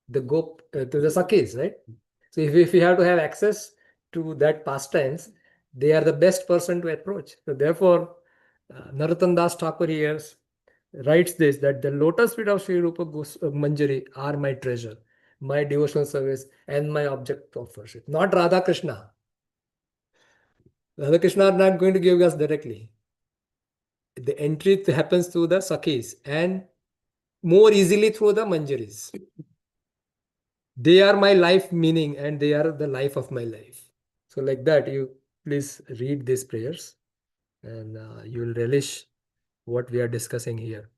the to the Sakhis, right? So if we have to have access to that pastimes, they are the best person to approach. So therefore, Narottam Das Thakur here writes this, that the lotus feet of Sri Rupa Manjari are my treasure, my devotional service, and my object of worship. Not Radha Krishna. Radha Krishna are not going to give us directly. The entry happens through the Sakhis and more easily through the Manjaris. They are my life meaning and they are the life of my life. So like that, you please read these prayers and you will relish what we are discussing here.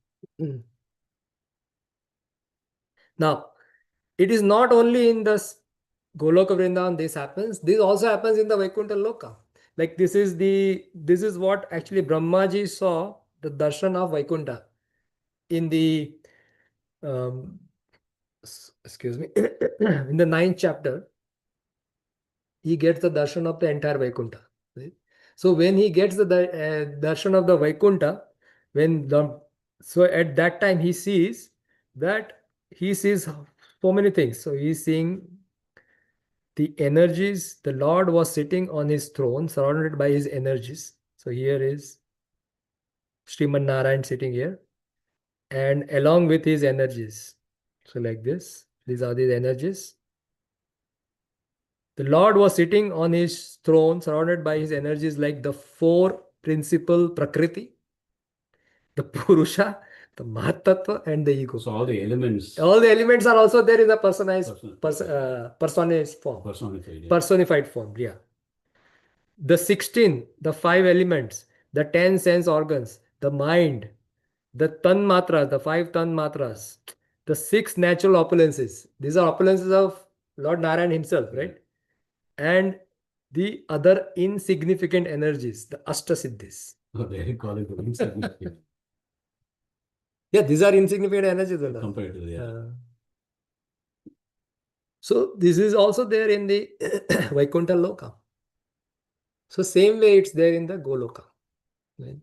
Now, it is not only in the Goloka Vrindavan this happens. This also happens in the Vaikuntha Loka. Like this is what actually Brahmaji saw the darshan of Vaikuntha in the excuse me in the 9th chapter. He gets the darshan of the entire Vaikuntha. Right? So when he gets the darshan of the Vaikuntha, so at that time he sees so many things. So he's seeing the energies. The Lord was sitting on his throne, surrounded by his energies. So here is Srimad Narayan sitting here, and along with his energies. So like this, these are the energies. The Lord was sitting on his throne, surrounded by his energies like the four principal Prakriti, the Purusha, the Mahatattva, and the ego. So all the elements. All the elements are also there in the personified form. Yeah. The 16, the 5 elements, the 10 sense organs, the mind, the tan matras, the 5 tan matras, the 6 natural opulences. These are opulences of Lord Narayan himself, right? And the other insignificant energies, the Ashtasiddhis. Oh, they call it insignificant. Yeah, these are insignificant energies. Compared to the So this is also there in the Vaikuntha Loka. So same way it's there in the Goloka. Right?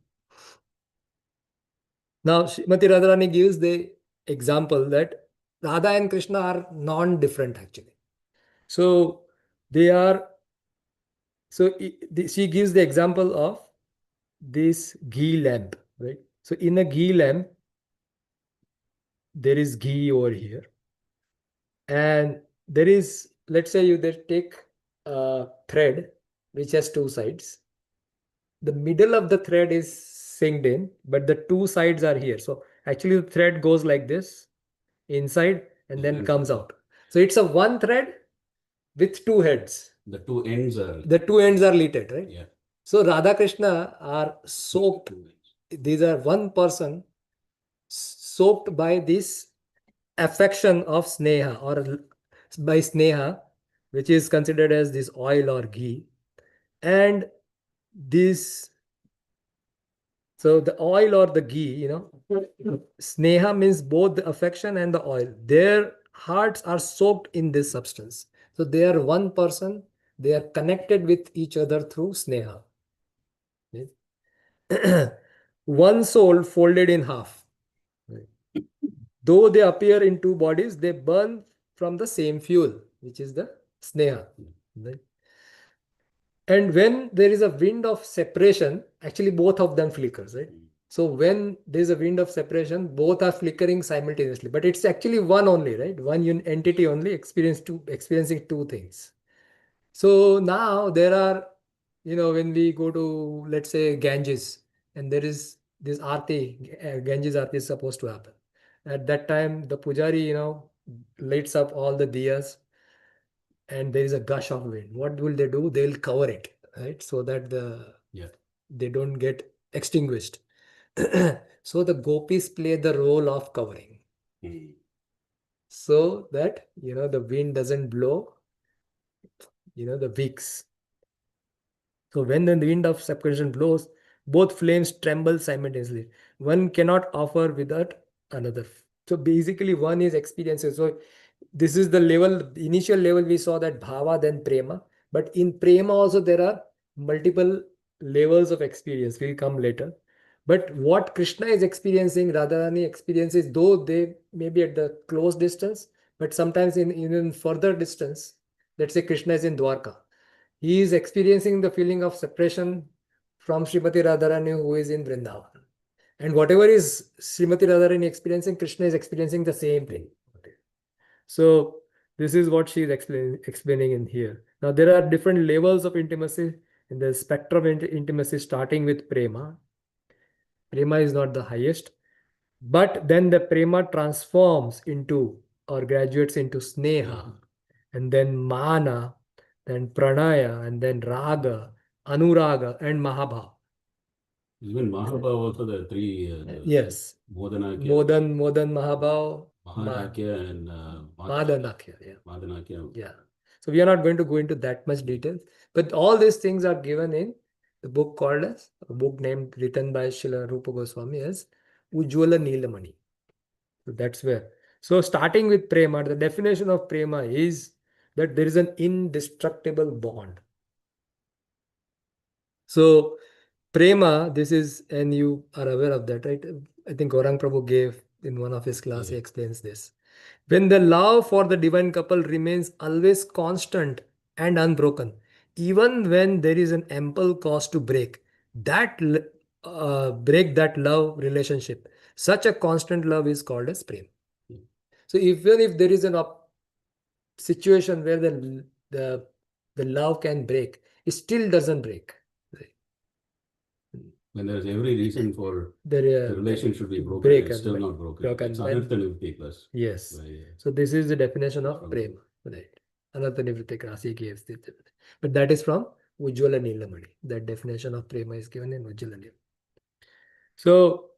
Now Srimati Radharani gives the example that Radha and Krishna are non-different actually. So they are, she gives the example of this ghee lamp, right? So in a ghee lamp, there is ghee over here. And there is, let's say you take a thread which has two sides. The middle of the thread is synced in, but the two sides are here. So actually the thread goes like this inside and then comes out. So it's a one thread with two heads. The two ends are. The two ends are lighted, right? Yeah. So Radha Krishna are soaked. These are one person soaked by this affection of sneha, or by sneha, which is considered as this oil or ghee. And this, so the oil or the ghee, sneha means both the affection and the oil. Their hearts are soaked in this substance. So they are one person. They are connected with each other through sneha. One soul folded in half. Though they appear in two bodies, they burn from the same fuel, which is the sneha. Right? And when there is a wind of separation, actually both of them flickers, right? So when there is a wind of separation, both are flickering simultaneously, but it's actually one only, right? One entity only experiencing two things. So now there are, when we go to, let's say, Ganges, and there is this Aarti, Ganges Aarti is supposed to happen. At that time, the Pujari, lights up all the diyas, and there is a gush of wind. What will they do? They'll cover it, right? So that they don't get extinguished. So the gopis play the role of covering. So that, the wind doesn't blow, the wicks. So when the wind of separation blows, both flames tremble simultaneously. One cannot offer without another. So basically one is experiences. So this is the initial level we saw, that bhava, then prema. But in prema also there are multiple levels of experience. We'll come later. But what Krishna is experiencing, Radharani experiences, though they may be at the close distance, but sometimes in even further distance. Let's say Krishna is in Dwarka. He is experiencing the feeling of separation from Srimati Radharani, who is in Vrindavan. And whatever is Srimati Radharani experiencing, Krishna is experiencing the same thing. So this is what she is explaining in here. Now there are different levels of intimacy in the spectrum of intimacy, starting with prema. Prema is not the highest, but then the prema transforms into or graduates into sneha, and then mana, then pranaya, and then raga, anuraga, and mahabhav. Even Mahabhav also, the three. Yes. Modanakya. Modan, Mahabhav, Mahanakya and Madanakya. Yeah. Madanakya. Yeah. So we are not going to go into that much detail, but all these things are given in the book called as, a book named, written by Srila Rupa Goswami, as Ujjwala Neelamani. So that's where. So starting with prema, the definition of prema is that there is an indestructible bond. So prema, this is, and you are aware of that, right? I think Gaurang Prabhu gave in one of his class, he explains this. When the love for the divine couple remains always constant and unbroken, even when there is an ample cause to break that love relationship, such a constant love is called as prema. So even if there is an situation where the love can break, it still doesn't break. When there is every reason for the relation should be broken, it's still not broken. It's anartha nivritti plus. Yes. So this is the definition of prema. Right. Anartha nivritti rasi gives this. But that is from Ujjwala Neelamani. That definition of prema is given in Ujjwala Neelamani. So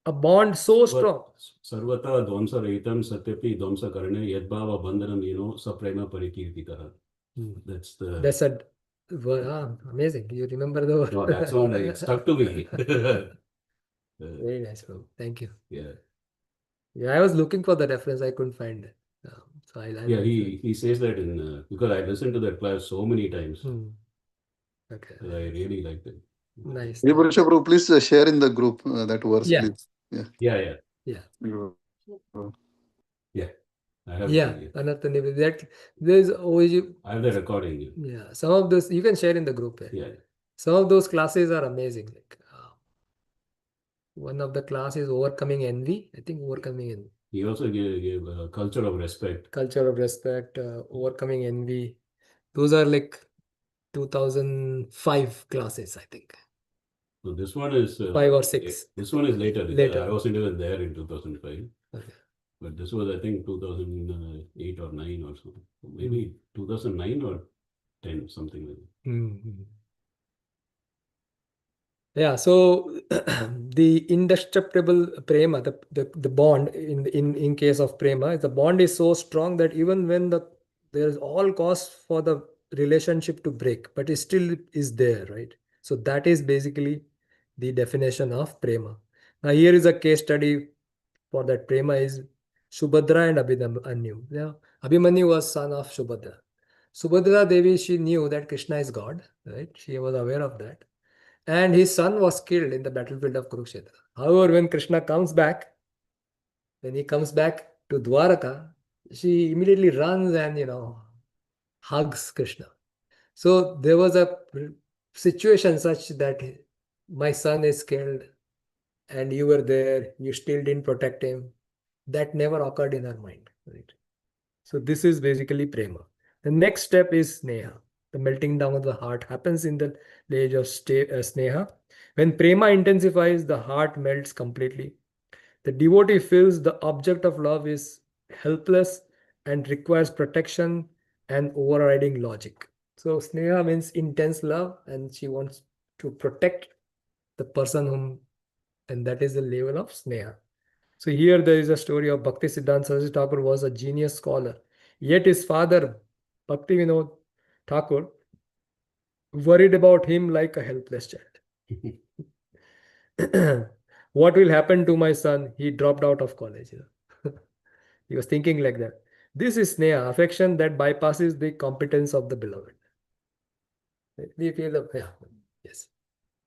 a bond so strong. Sarvata dvamsa rahitam satyapi dvamsa karane yadbhava bandhanam saprema parikirtikaha. That's a amazing. You remember the word. No, that's one. It stuck to me. Very nice, bro. Thank you. Yeah. Yeah, I was looking for the reference. I couldn't find it. So he says that in because I listened to that class so many times. Okay. I really liked it. Nice. Hey, Purush Prabhu, please share in the group that verse, Yeah. please. Yeah. Yeah. I have Yeah. the, Anatha, that there's always I have the recording. yeah. Some of those you can share in the group. Yeah. Some of those classes are amazing. Like one of the class is overcoming envy. I think overcoming envy. He also gave a culture of respect. Culture of respect, overcoming envy. Those are like 2005 classes, I think. So this one is 5 or 6. This one is later. Later. I wasn't even there in 2005. Okay. But this was, I think, 2008 or 9 or so. Maybe 2009 or 10, something like that. Mhm. Yeah, so the indestructible prema, the bond in case of prema, the bond is so strong that even when there is all cause for the relationship to break, but it still is there, right? So that is basically the definition of prema. Now here is a case study for that prema is Subhadra and Abhimanyu. Yeah, Abhimanyu was son of Subhadra. Subhadra Devi, she knew that Krishna is God, right? She was aware of that. And his son was killed in the battlefield of Kurukshetra. However, when Krishna comes back, when he comes back to Dwaraka, she immediately runs and, hugs Krishna. So there was a situation such that my son is killed and you were there, you still didn't protect him. That never occurred in her mind. Right? So this is basically prema. The next step is sneha. The melting down of the heart happens in the age of sneha. When prema intensifies, the heart melts completely. The devotee feels the object of love is helpless and requires protection and overriding logic. So sneha means intense love, and she wants to protect the person whom, and that is the level of sneha. So here there is a story of Bhakti Siddhanta Saraswati Thakur was a genius scholar. Yet his father, Bhakti Vinod Thakur, worried about him like a helpless child. What will happen to my son? He dropped out of college. He was thinking like that. This is sneha, affection that bypasses the competence of the beloved. We feel the, yeah, yes.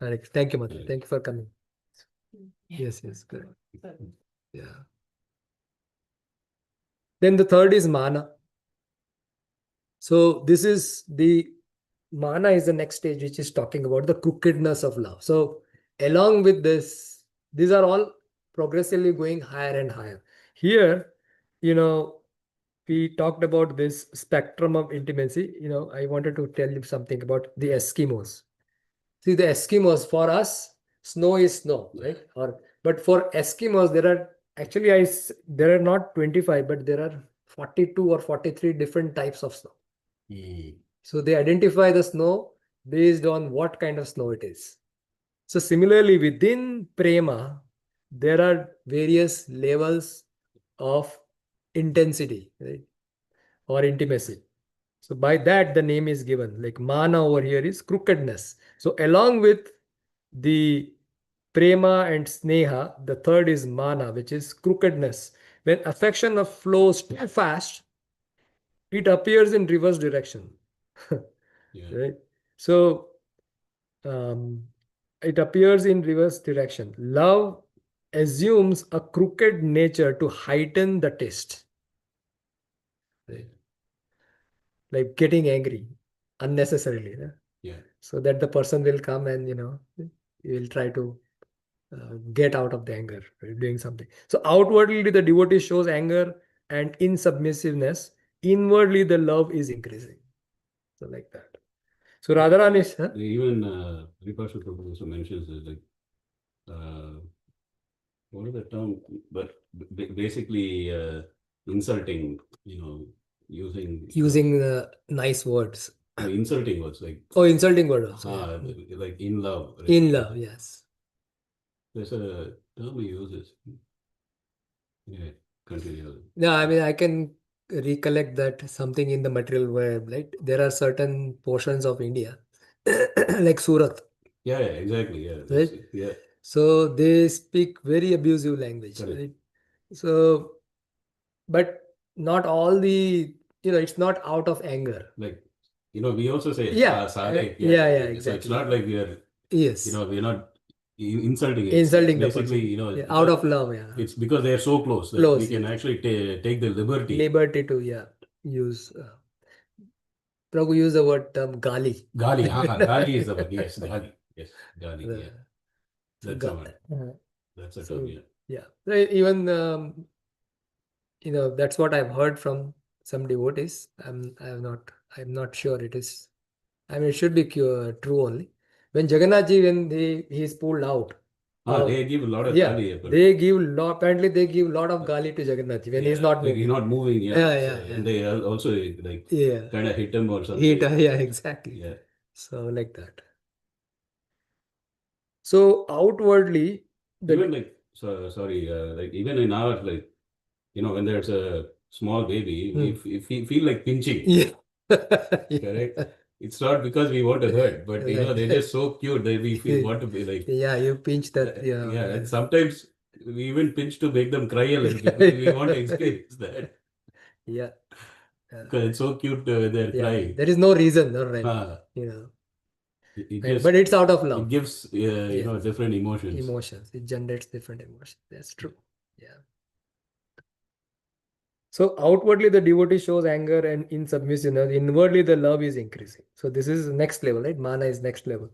Alex, thank you, Mother. Thank you for coming. Yes, good. Yeah. Then the third is mana. So this is the mana is the next stage, which is talking about the crookedness of love. So along with this, these are all progressively going higher and higher. Here, we talked about this spectrum of intimacy. I wanted to tell you something about the Eskimos. See, the Eskimos, for us, snow is snow, right? But for Eskimos, there are not 25, but there are 42 or 43 different types of snow. So they identify the snow based on what kind of snow it is. So similarly, within prema, there are various levels of intensity, right? Or intimacy. So by that, the name is given. Like mana over here is crookedness. So along with the prema and sneha, the third is mana, which is crookedness. When affection flows too fast, it appears in reverse direction. Right? So it appears in reverse direction. Love assumes a crooked nature to heighten the taste. Right? Like getting angry unnecessarily. So that the person will come and, he will try to get out of the anger, right? Doing something. So outwardly, the devotee shows anger and insubmissiveness. Inwardly, the love is increasing. So like that. So Radharani is... Even Ripasha Prabhu also mentions this, like, what is the term? But basically insulting, using nice words. Insulting words like insulting word also. Like in love. Right? In love, yes. There's a term he uses. Yeah, continue. Yeah, I mean, I can recollect that something in the material world, right? There are certain portions of India, like Surat. Yeah, exactly. Yeah, right? Yeah. So they speak very abusive language, right? So, but not all the, it's not out of anger. Like we also say Yeah, Sare. yeah, So it's exactly. not like we are, Yes, we're not insulting it. insulting the Basically, person. Yeah, out of love, yeah. it's because they are so close that Close, we can yes. actually take the liberty. Liberty to use. Prabhu use the word term gali. Gali, gali is the word. Yes, gali. Yes, gali. The- Yeah, so that's the one. That's the so, term. Yeah. yeah. Even that's what I've heard from some devotees. I'm not sure it is. I mean, it should be true only. When when he is pulled out. They give a lot of Yeah, gali. they give apparently they give a lot of gali to Jagannath when he's not like moving. he's not moving. Yeah, Yeah. And they also like Yeah. kind of hit him or something. Yeah, exactly. Yeah. So like that. So outwardly, Even like sorry, like even in our like when there's a small baby, if we feel like pinching. Yeah. Correct. It's not because we want to hurt, but Right. they're just so cute that we feel want to be like. Yeah, you pinch that. Yeah. Yeah, and sometimes we even pinch to make them cry a little bit because we want to experience that. Yeah. Because it's so cute when they're crying. There is no reason, all right. It But it's out of love. It gives different emotions. Emotions. It generates different emotions. That's true. Yeah. So outwardly the devotee shows anger and insubmissiveness. Inwardly the love is increasing. So this is next level, right? Mana is next level.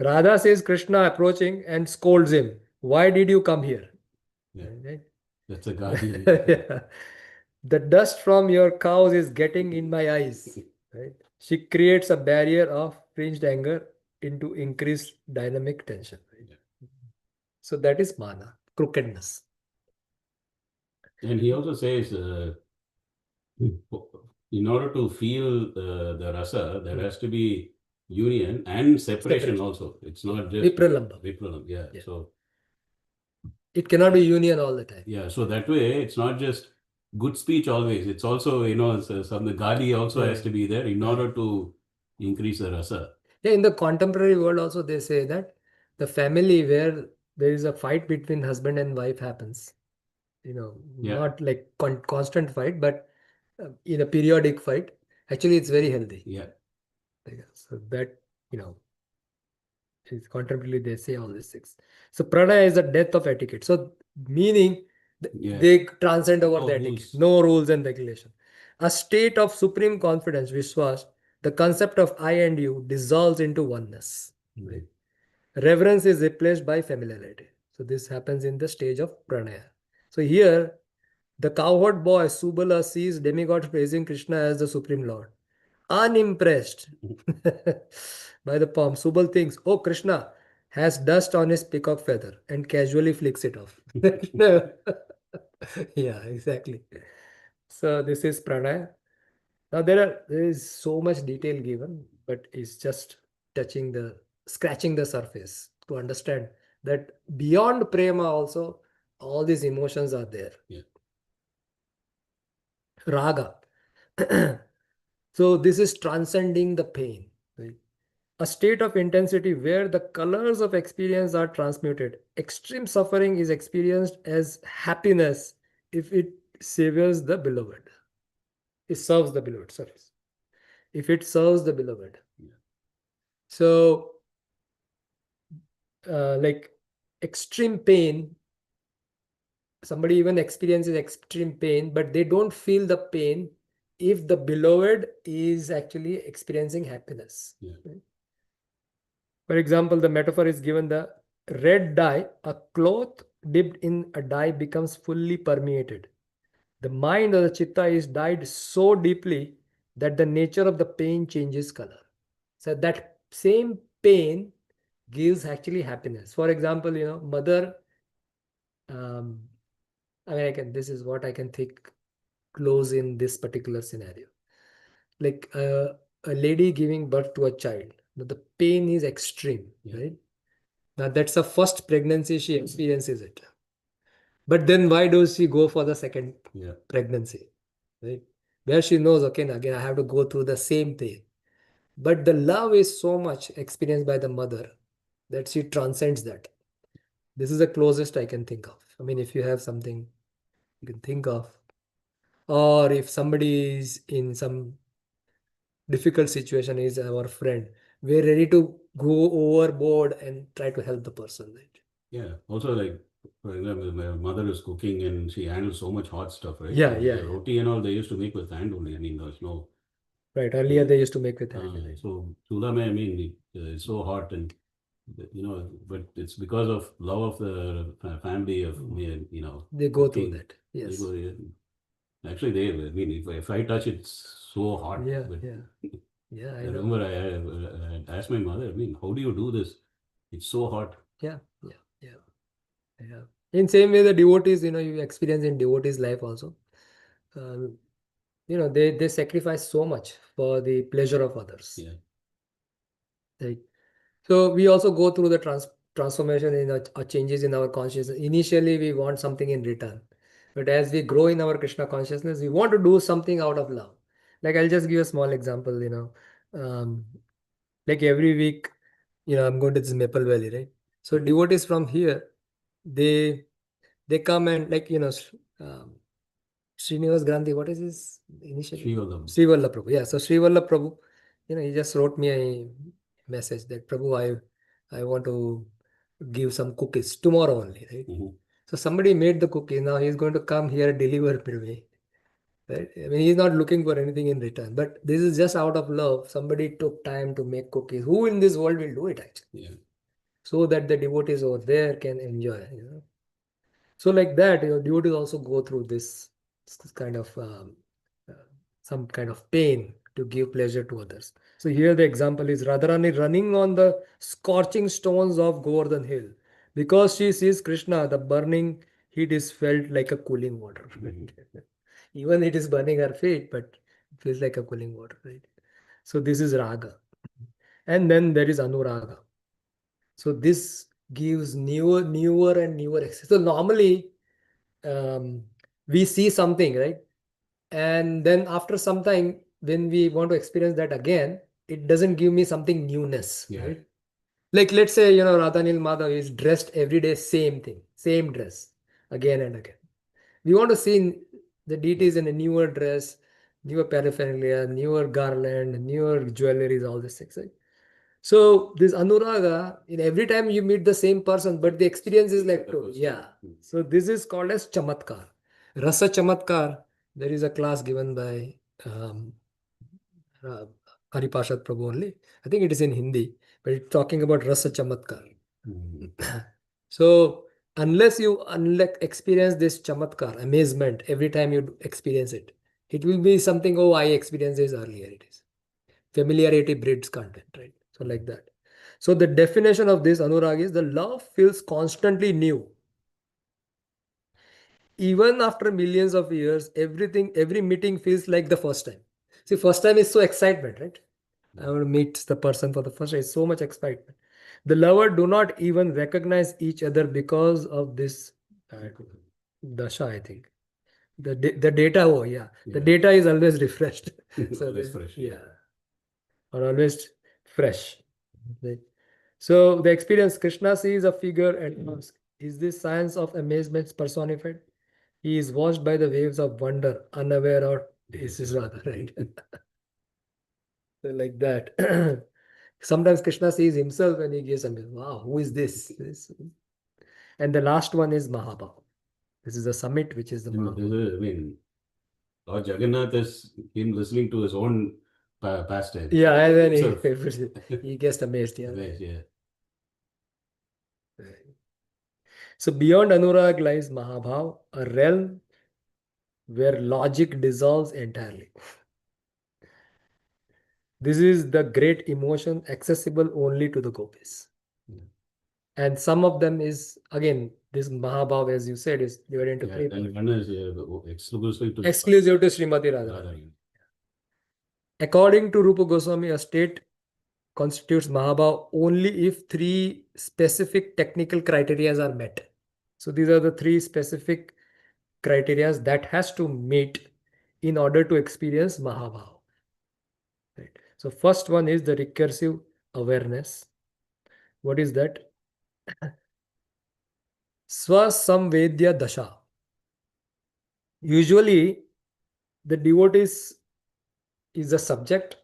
Radha says Krishna approaching and scolds him. Why did you come here? Yeah. Right? That's a guardian. Yeah. The dust from your cows is getting in my eyes. Right? She creates a barrier of fringed anger into increased dynamic tension. Right? Yeah. So that is mana, crookedness. And he also says, in order to feel the rasa, there has to be union and separation also. It's not just Vipralambha. Yeah. So it cannot be union all the time. Yeah. So that way, it's not just good speech always. It's also, some the gali also has to be there in order to increase the rasa. Yeah, in the contemporary world also they say that the family where there is a fight between husband and wife happens, not like constant fight, but in a periodic fight, actually it's very healthy. Yeah. So that, is contemporarily they say all these things. So pranaya is the death of etiquette. So meaning they transcend over the etiquette. No rules and regulation. A state of supreme confidence, Vishwas, the concept of I and you dissolves into oneness. Right? Reverence is replaced by familiarity. So this happens in the stage of pranaya. So here, the cowherd boy Subala sees demigods praising Krishna as the supreme lord. Unimpressed by the poem, Subal thinks, oh, Krishna has dust on his peacock feather and casually flicks it off. Yeah, exactly. So this is pranaya. Now there is so much detail given, but it's just scratching the surface to understand that beyond prema also all these emotions are there. Yeah. Raga. So this is transcending the pain. Right? A state of intensity where the colors of experience are transmuted. Extreme suffering is experienced as happiness if it savors the beloved. It serves the beloved, sorry. If it serves the beloved. Yeah. So, like extreme pain, somebody even experiences extreme pain, but they don't feel the pain if the beloved is actually experiencing happiness. Yeah. Right? For example, the metaphor is given: the red dye, a cloth dipped in a dye becomes fully permeated. The mind or the chitta is dyed so deeply that the nature of the pain changes color. So that same pain gives actually happiness. For example, mother, this is what I can think close in this particular scenario. Like a lady giving birth to a child, the pain is extreme, right? Now that's the first pregnancy she experiences it. But then why does she go for the second pregnancy? Right? Where she knows, okay, again I have to go through the same thing. But the love is so much experienced by the mother that she transcends that. This is the closest I can think of. I mean, if you have something you can think of, or if somebody is in some difficult situation is our friend. We're ready to go overboard and try to help the person, right? Yeah. Also, like, for example, my mother is cooking and she handles so much hot stuff, right? Yeah, And yeah, the yeah. roti and all they used to make with hand only. I mean, there's no. Right. Earlier they used to make with hand. Right? So chula mein, I mean, it's so hot and but it's because of love of the family of me, They go through cooking. that. They Yes. go, actually, I mean, if I touch it, it's so hot. Yeah, But yeah. Yeah, I I know. remember I asked my mother, I mean, how do you do this? It's so hot. Yeah, yeah, yeah, yeah. In same way, the devotees, you experience in devotees' life also. They sacrifice so much for the pleasure of others. Yeah. Right. So we also go through the transformation changes in our consciousness. Initially, we want something in return, but as we grow in our Krishna consciousness, we want to do something out of love. Like I'll just give a small example. Like every week, I'm going to this Maple Valley, right? So devotees from here, they come and um, Srinivas Gandhi, what is his initial? Sri Vallabh. Sri Vallabh Prabhu. Yeah, so Sri Vallabh Prabhu, he just wrote me a message that Prabhu, I want to give some cookies tomorrow only, right? Mhm. So somebody made the cookies. Now he's going to come here and deliver to me. Right? I mean, he's not looking for anything in return, but this is just out of love. Somebody took time to make cookies. Who in this world will do it actually? Yeah. So that the devotees over there can enjoy. So like that, devotees also go through this kind of uh, some kind of pain to give pleasure to others. So here the example is Radharani running on the scorching stones of Govardhan Hill. Because she sees Krishna, the burning heat is felt like a cooling water. Even it is burning her feet, but it feels like a cooling water, right? So this is raga. And then there is anuraga. So this gives newer and newer access. So normally we see something, right? And then after some time, when we want to experience that again, it doesn't give me something newness, Yeah. right? Like let's say, Radhanil Madhav is dressed every day, same thing, same dress, again and again. We want to see the deities in a newer dress, newer paraphernalia, newer garland, newer jewelries, all these things, right? So this anuraga, in every time you meet the same person, but the experience is like two. Yeah. So this is called as chamatkar. Rasa chamatkar. There is a class given by uh, Haripashad Prabhu only. I think it is in Hindi, but it's talking about rasa chamatkar. Mhm. So unless you experience this chamatkar, amazement, every time you experience it, it will be something, oh, I experienced this earlier. It is. Familiarity breeds content, right? So like that. So the definition of this anurag is the love feels constantly new. Even after millions of years, every meeting feels like the first time. See, first time is so excitement, right? I want to meet the person for the first time. It's so much excitement. The lover do not even recognize each other because of this dasha, I think. The data, oh yeah. The Yeah. data is always refreshed. So Always fresh, yeah. Or always fresh. Right? So the experience, Krishna sees a figure and asks, is this science of amazement personified? He is washed by the waves of wonder, unaware of this is rather, right? So like that. Sometimes Krishna sees himself and he gives amazement. Wow, who is this? And the last one is Mahabhav. This is the summit, which is the Mahabhav. I mean, Lord Jagannath is him listening to his own pastime. Yeah, and then So- he gets amazed. Yeah. Yeah. So beyond Anurag lies Mahabhav, a realm where logic dissolves entirely. This is the great emotion accessible only to the gopis. Yeah. And some of them is, again, this Mahabhav, as you said, is divided into Yeah, three and parts. one is exclusive to Exclusive to Srimati Radharani. Radharani. According to Rupa Goswami, a state constitutes Mahabhav only if three specific technical criteria are met. So these are the three specific criteria that has to meet in order to experience Mahabhav. Right. So first one is the recursive awareness. What is that? Swasamvedya dasha. Usually, the devotee is the subject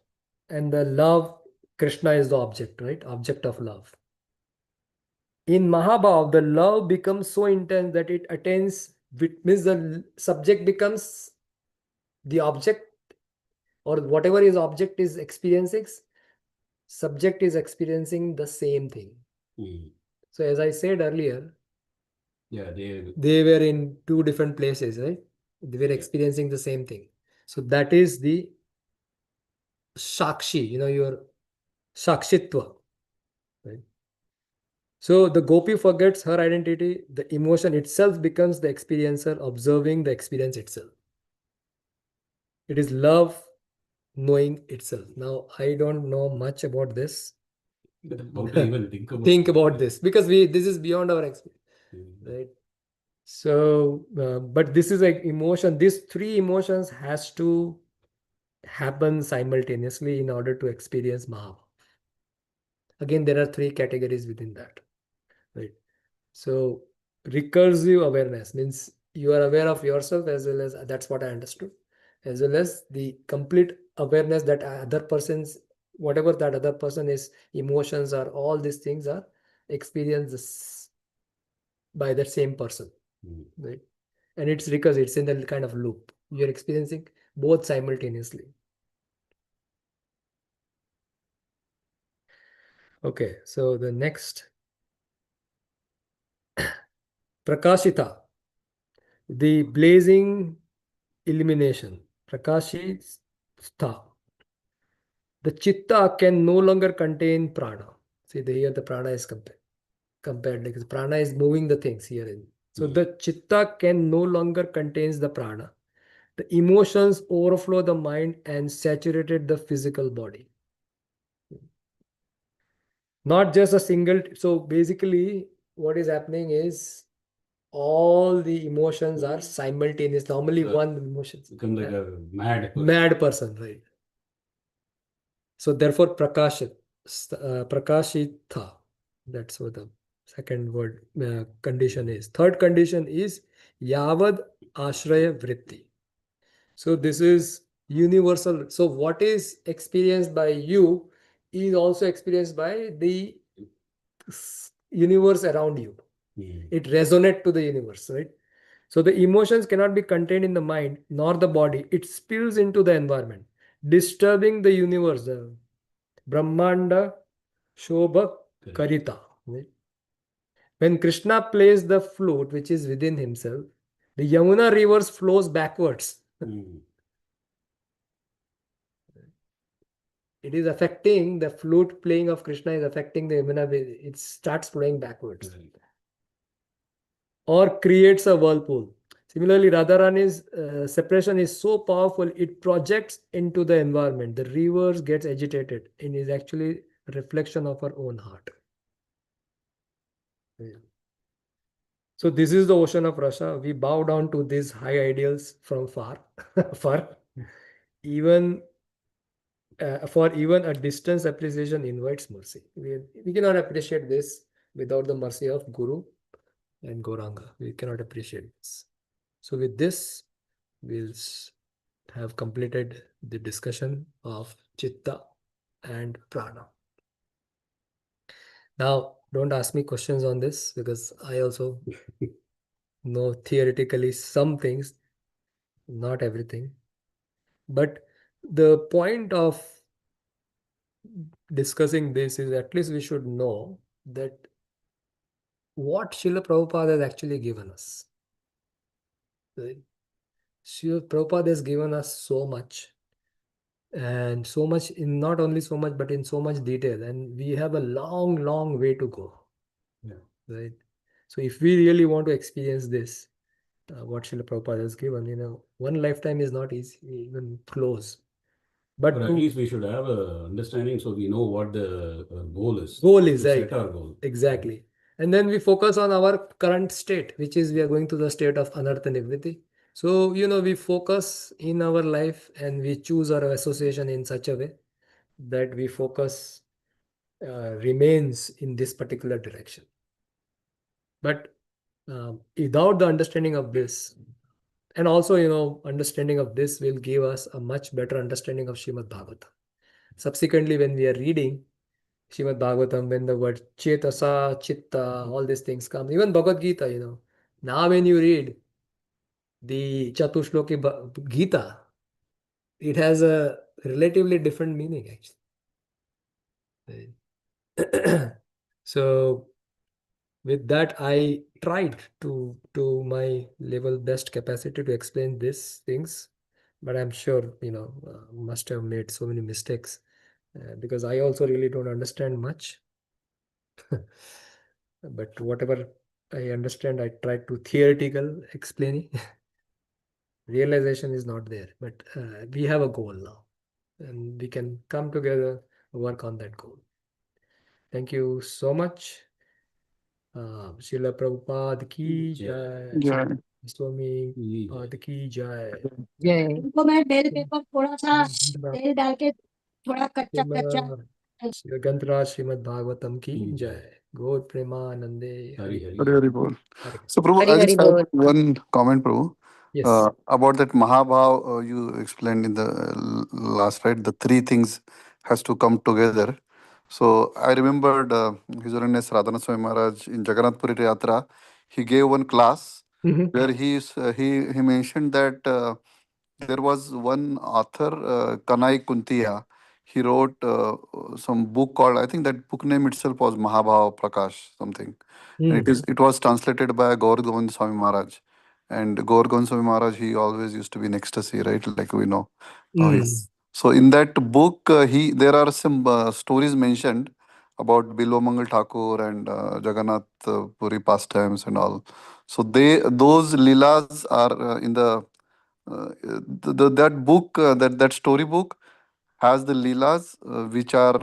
and the love, Krishna is the object, right? Object of love. In Mahabhav, the love becomes so intense that it attains, means the subject becomes the object, or whatever his object is experiencing, subject is experiencing the same thing. Mm. So as I said earlier, Yeah, they were in two different places, right? They were experiencing the same thing. So that is the Shakshi, your Shakshitva, right? So the Gopi forgets her identity, the emotion itself becomes the experiencer, observing the experience itself. It is love knowing itself. Now, I don't know much about this. how to even Think about this, because this is beyond our experience, right? So, but this is like emotion. These three emotions has to happen simultaneously in order to experience Mahabharata. Again, there are three categories within that, right? So, recursive awareness means you are aware of yourself, as well as, that's what I understood, as well as the complete awareness that other person's, whatever that other person is, emotions or all these things are experienced by that same person, right? And it's recursive, it's in the kind of loop. You're experiencing both simultaneously. Okay, so the next, Prakashita, the blazing illumination. Prakashita. The chitta can no longer contain prana. See, here the prana is compared, like prana is moving the things here in. So the chitta can no longer contains the prana. The emotions overflow the mind and saturated the physical body. Not just a single. So basically, what is happening is all the emotions are simultaneous. Normally, one emotion. Become like a mad person, right? So therefore, prakashita. That's what the second word condition is. Third condition is yavad ashraya vritti. So this is universal. So what is experienced by you is also experienced by the universe around you. It resonates to the universe, right? So the emotions cannot be contained in the mind nor the body. It spills into the environment, disturbing the universe. The Brahmanda Shobha Karita. Right? When Krishna plays the flute, which is within himself, the Yamuna river flows backwards. It is affecting the flute playing of Krishna is affecting the Yamuna. It starts flowing backwards. Or creates a whirlpool. Similarly, Radharani's separation is so powerful, it projects into the environment. The rivers gets agitated and is actually a reflection of her own heart. Yeah. So this is the ocean of Rasa. We bow down to these high ideals from far. Even for even a distance appreciation invites mercy. We cannot appreciate this without the mercy of Guru and Gauranga. We cannot appreciate this. So with this, we'll have completed the discussion of Chitta and Prana. Now, don't ask me questions on this, because I also know theoretically some things, not everything. But the point of discussing this is at least we should know that what Srila Prabhupada has actually given us. Right? Srila Prabhupada has given us so much, and so much in not only so much, but in so much detail, and we have a long way to go. Right? So if we really want to experience this, what Srila Prabhupada has given, one lifetime is not easy, even close. But at least we should have a understanding, so we know what the goal is. Goal is, right. Set our goal. Exactly. And then we focus on our current state, which is we are going to the state of anartha nivritti. So, we focus in our life and we choose our association in such a way that we focus remains in this particular direction. But without the understanding of this, and also, understanding of this will give us a much better understanding of Srimad Bhagavatam. subsequently, when we are reading Srimad Bhagavatam, when the word Chetasa, Chitta, all these things come, even Bhagavad Gita, now when you read the Chatushloki Gita, it has a relatively different meaning actually. So with that, I tried to my level best capacity to explain these things, but I'm sure must have made so many mistakes because I also really don't understand much. But whatever I understand, I tried to theoretical explaining. Realization is not there, but we have a goal now, and we can come together, work on that goal. Thank you so much. Srila Prabhupada ki jai. Yeah. Swami Pad ki jai. Yeah. इनको मैं bell pepper थोड़ा सा तेल डाल के थोड़ा कच्चा कच्चा Grantaraj Srimad Bhagavatam ki jai. Gaur Premanande. Hari Hari. Very, very cool. Hari. So, Prabhu, Hari I Hari just have Bol. one comment, Prabhu, Yes. about that Mahabhav you explained in the last, right? The three things has to come together. So, I remembered His Holiness Radhana Swami Maharaj in Jagannath Puri Yatra, he gave one class Mhm. where he mentioned that there was one author, Kanai Kuntiya. He wrote some book called, I think that book name itself was Mahabhav Prakash, something. And it was translated by Gaur Govind Swami Maharaj. And Gaur Govind Swami Maharaj, he always used to be in ecstasy, right? Like we know. How he- So in that book, there are some stories mentioned about Bilwa Mangal Thakur and Jagannath Puri pastimes and all. So those leelas are in that book, that story book has the leelas which are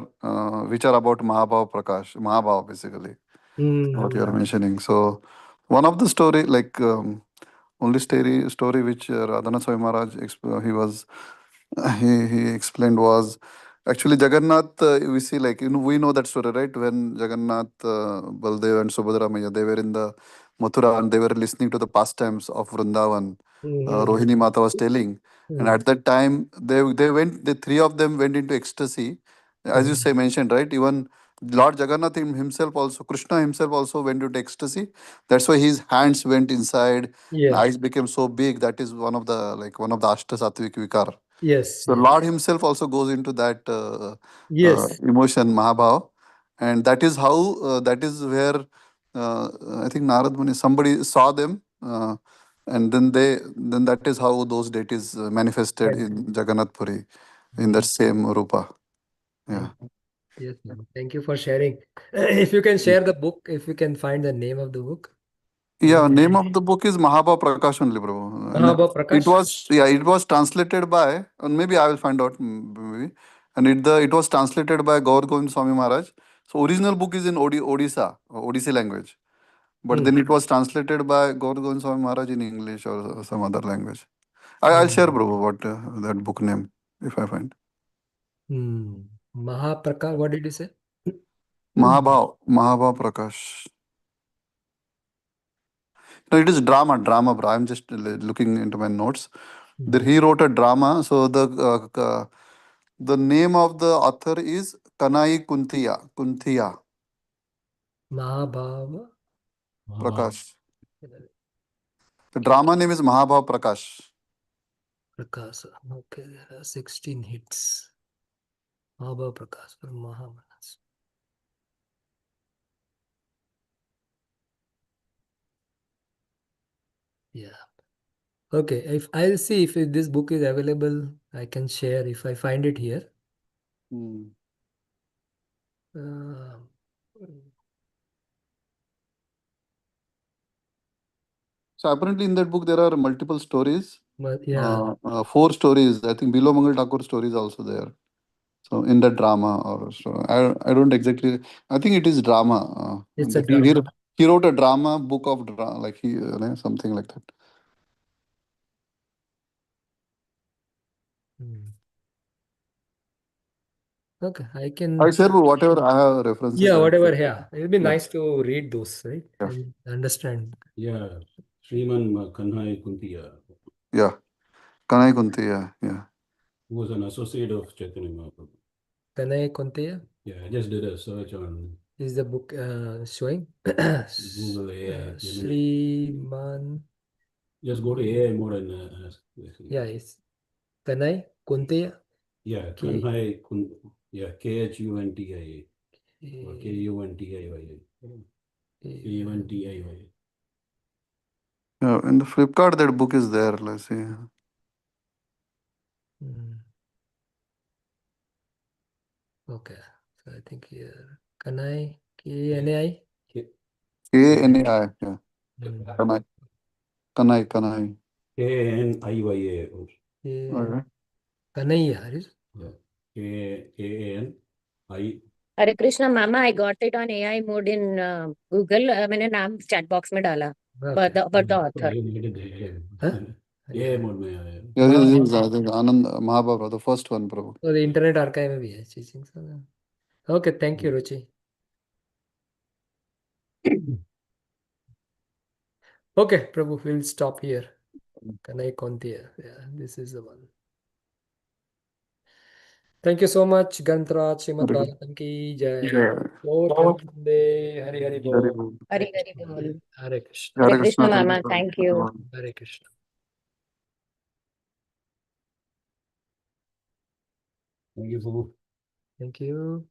about Mahabhav Prakash, Mahabhav basically what you are mentioning. So one of the story, like only story which Radhana Swami Maharaj he was he explained was actually Jagannath. We see, like, we know that story, right? When Jagannath, Baldev and Subhadra Maya, they were in the Mathura and they were listening to the pastimes of Vrindavan. Rohini Mata was telling, and at that time the three of them went into ecstasy, as you say mentioned, right? Even Lord Jagannath himself also, Krishna himself also went into ecstasy. That's why his hands went inside, and eyes became so big. That is one of the Ashta Sattvic Vikar. Yes. So Lord himself also goes into that Yes. emotion, Mahabhav, and that is where I think Narad Muni, somebody saw them, and then that is how those deities manifested in Jagannath Puri in that same rupa. Yeah. Yes, ma'am. Thank you for sharing. If you can share the book, if you can find the name of the book. Yeah, name of the book is Mahabhav Prakash only, Prabhu. And Mahabhav Prakash? it was translated by, and maybe I will find out, maybe. And it was translated by Gaur Govind Swami Maharaj. So original book is in Odisha, Odissi language. But then it was translated by Gaur Govind Swami Maharaj in English or some other language. I'll share, Prabhu, what that book name, if I find. Mahaprakash, what did you say? Mahabhav Prakash. No, it is drama, bro. I'm just looking into my notes. There he wrote a drama. So the name of the author is Kanai Kuntiya Mahabhava Prakash. The drama name is Mahabhav Prakash. Prakash. Okay, there are 16 hits. Mahabhava Prakash from Mahamanas. Yeah. Okay, if I'll see if this book is available, I can share if I find it here. Uh, So apparently in that book there are multiple stories. yeah, 4 stories. I think Bilo Mangal Thakur story is also there. So in the drama or so, I don't exactly. I think it is drama. it's a That he drama. he wrote a drama book of like something like that. Okay, I can. I share whatever I have references. Yeah, I will whatever. share. Yeah, it'll be Yeah. nice to read those, right? Yeah. And understand. Yeah, Sriman Kanhai Kuntiya, Yeah. Kanai Kunti, yeah. who was an associate of Chaitanya Mahaprabhu. Kanai Konteya? Yeah, I just did a search on Is the book showing? Google AI. Sriman. Just go to AI mode and ask. Yeah, it's Kanai Kunteya. Yeah, Kanhai yeah, KHUNTIA or KUNTIYA. KUNTIYA. Yeah, in the Flipkart, that book is there. Let's see. Okay, so I think here Kanai KNAI. KNAI. Yeah. Kanai. Kanai. KNIYA. Okay. Kanai, is Yeah. KANI. Hare Krishna Mama, I got it on AI mode in Google. मैंने नाम chat box में डाला. But the author. AI mode में आया. Yeah, this is I think Anand Mahabharata, the first one, Prabhu. So the internet archive में भी है chasing सब. Okay, thank you, Ruchi. Okay, Prabhu, we'll stop here. Kanai Kontiya. Yeah, this is the one. Thank you so much, Ganthraj Srimad Very good. Bhagavatam ki jai. Yeah. Lord Kande, Hari Hari Very Bol. good. Hare Hare Bol. Hare Krishna. Hare Krishna thank Mama, you. thank you. Hare Krishna. Thank you, Prabhu. Thank you.